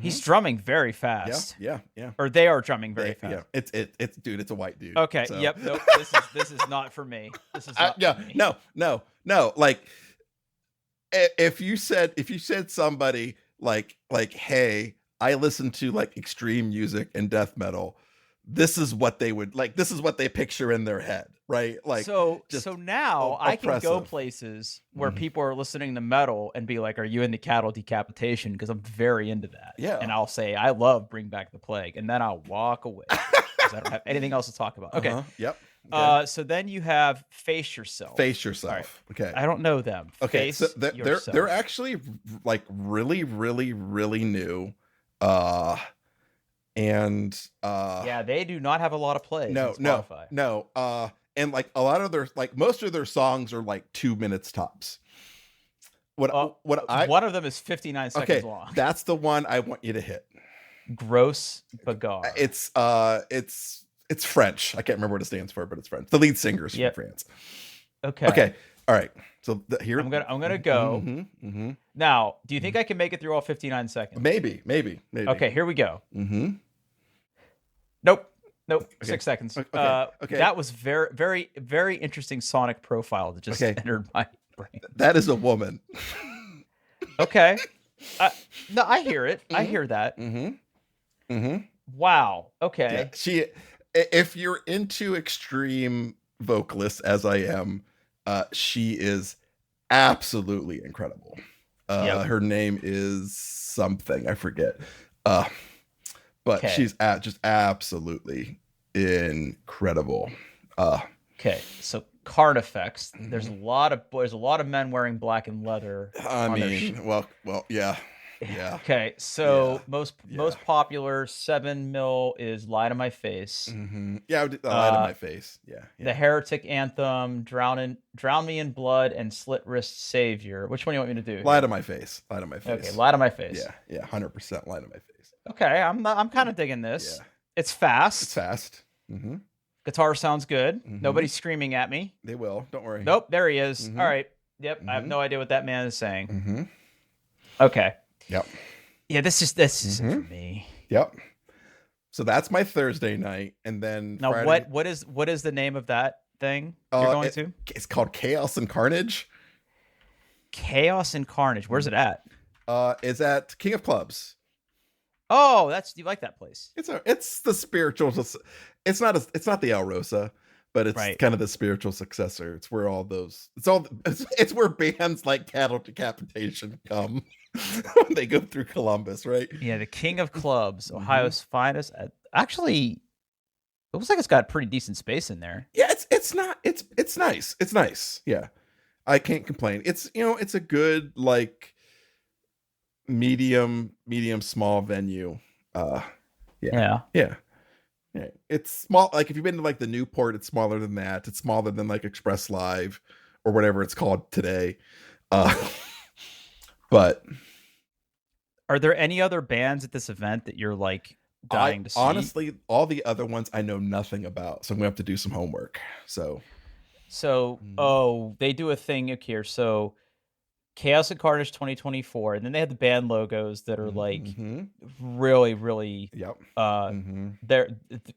He's drumming very fast. Yeah. Or they are drumming very fast. Yeah. It's dude. It's a white dude. Okay. So. Yep. Nope. This is not for me. This is not. For me. No. Like, if you said somebody like, hey, I listen to like extreme music and death metal, this is what they would like. This is what they picture in their head, right? Like, so now I can go places where people are listening to metal and be like, "Are you into Cattle Decapitation?" Because I'm very into that. Yeah, and I'll say, "I love Bring Back the Plague," and then I'll walk away because I don't have anything else to talk about. Okay. Yep. Okay. So then you have Face Yourself. Face Yourself. Right. Okay. I don't know them. Okay. So they're actually like really, really, really new. And yeah, they do not have a lot of plays. No. And like a lot of their most of their songs are like 2 minutes tops. One of them is 59 seconds long. That's the one I want you to hit. Gross Bagarre. It's French. I can't remember what it stands for, but it's French. The lead singer's from France. Okay. All right. So here I'm gonna go. Now, do you think I can make it through all 59 seconds? Maybe. Okay, here we go. Nope. Okay. 6 seconds. Okay. That was very, very, very interesting sonic profile that just entered my brain. That is a woman. Okay. No, I hear it. I hear that. Wow. Okay. Yeah. If you're into extreme vocalists, as I am, she is absolutely incredible. Her name is something I forget. But she's just absolutely incredible. Okay, so Carnifex. There's a lot of men wearing black and leather. I mean, well, yeah. Yeah. Okay, so most popular 7 mil is "Lie to My Face." Yeah, "Lie to My Face." Yeah. The Heretic Anthem, "Drown Me in Blood," and "Slit Wrist Savior." Which one do you want me to do? "Lie to My Face." "Lie to My Face." Okay, "Lie to My Face." Yeah, 100% "Lie to My Face." Okay, I'm kind of digging this. Yeah. It's fast. It's fast. Guitar sounds good. Mhm. Nobody's screaming at me. They will. Don't worry. Nope, there he is. Mhm. All right. Yep, I have Mhm. no idea what that man is saying. Mm-hmm. Okay. Yep. Yeah, this is it for me. Yep. So that's my Thursday night, and then Now, Friday, what is the name of that thing you're going to? It's called Chaos and Carnage. Chaos and Carnage. Where's it at? Is at King of Clubs. Oh, you like that place? It's the spiritual. It's not the El Rosa, but it's Right. kind of the spiritual successor. It's where it's where bands like Cattle Decapitation come when they go through Columbus, right? Yeah, the King of Clubs, Ohio's finest. Actually, it looks like it's got pretty decent space in there. Yeah, it's nice. It's nice. Yeah. I can't complain. It's it's a good like medium small venue. Yeah. Yeah. It's small. Like if you've been to like the Newport, it's smaller than that. It's smaller than like Express Live or whatever it's called today. But are there any other bands at this event that you're like dying to see? Honestly, all the other ones I know nothing about, so I'm gonna have to do some homework. So they do a thing here. So Chaos and Carnage 2024, and then they have the band logos that are like really, really yep. They're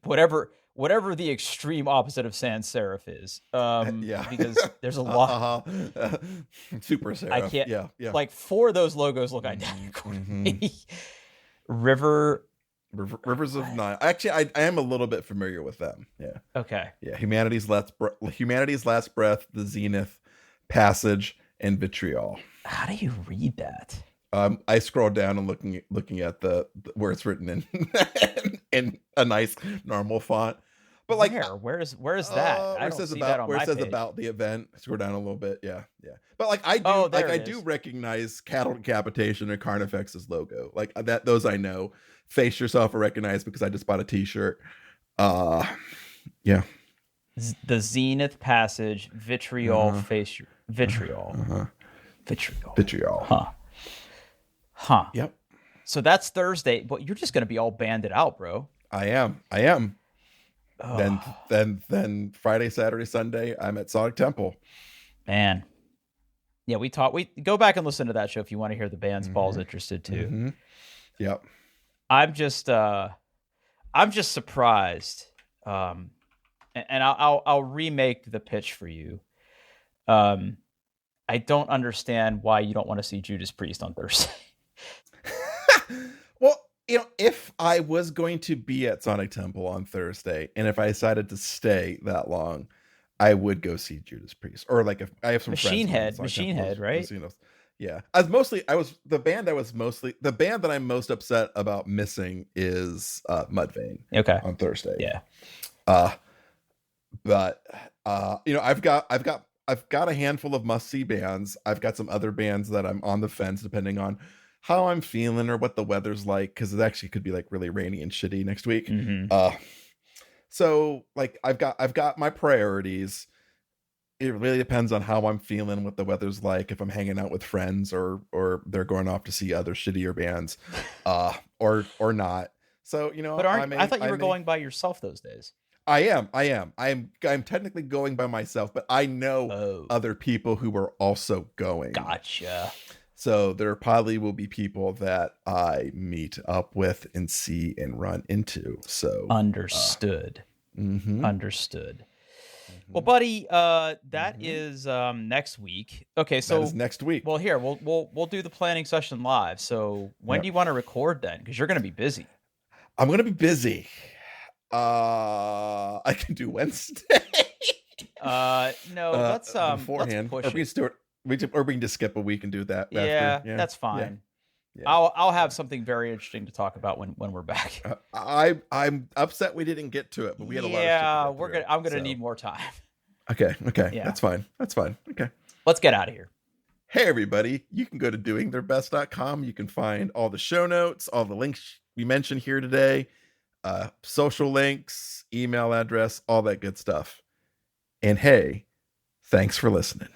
whatever the extreme opposite of sans serif is. Yeah, because there's a lot. Super serif. I can't. Yeah. Like 4 of those logos look identical. To me. Rivers of Nile. Actually, I am a little bit familiar with them. Yeah. Okay. Yeah. Humanity's Last Breath, The Zenith, Passage, and Vitriol. How do you read that? I scrolled down and looking at the where it's written in in a nice normal font. But like where is that? Where it says about the event. Scroll down a little bit. Yeah. But like I do recognize Cattle Decapitation and Carnifex's logo. Like that, those I know. Face Yourself I recognize because I just bought a T-shirt. Yeah. The Zenith Passage, Vitriol, Vitriol. Huh. Yep. So that's Thursday, but you're just going to be all banded out, bro. I am. Oh. Then Friday, Saturday, Sunday, I'm at Sonic Temple. Man. Yeah, we go back and listen to that show if you want to hear the band's Paul's interested too. Yep. I'm just surprised. And I'll remake the pitch for you. I don't understand why you don't want to see Judas Priest on Thursday. Well, if I was going to be at Sonic Temple on Thursday, and if I decided to stay that long, I would go see Judas Priest. Or like if I have some Machine Head, right? Yeah. The band that I'm most upset about missing is Mudvayne. Okay. On Thursday. Yeah. But I've got a handful of must-see bands. I've got some other bands that I'm on the fence depending on how I'm feeling or what the weather's like, because it actually could be like really rainy and shitty next week. So like I've got my priorities. It really depends on how I'm feeling, what the weather's like, if I'm hanging out with friends or they're going off to see other shittier bands, or not. So but I thought you were going by yourself those days. I am. I'm technically going by myself, but I know other people who are also going. Gotcha. So there probably will be people that I meet up with and see and run into. So understood. Understood. Well, buddy, that is next week. Okay, so that is next week. Well, here we'll do the planning session live. So when do you want to record then? Because you're going to be busy. I'm going to be busy. I can do Wednesday. No, let's beforehand. Let's push we can just skip a week and do that. Yeah, that's fine. Yeah. I'll have something very interesting to talk about when we're back. I'm upset we didn't get to it, but we had a lot of shit. I'm gonna need more time. Okay. Yeah. That's fine. Okay. Let's get out of here. Hey everybody, you can go to doingtheirbest.com. You can find all the show notes, all the links we mentioned here today, social links, email address, all that good stuff. And hey, thanks for listening.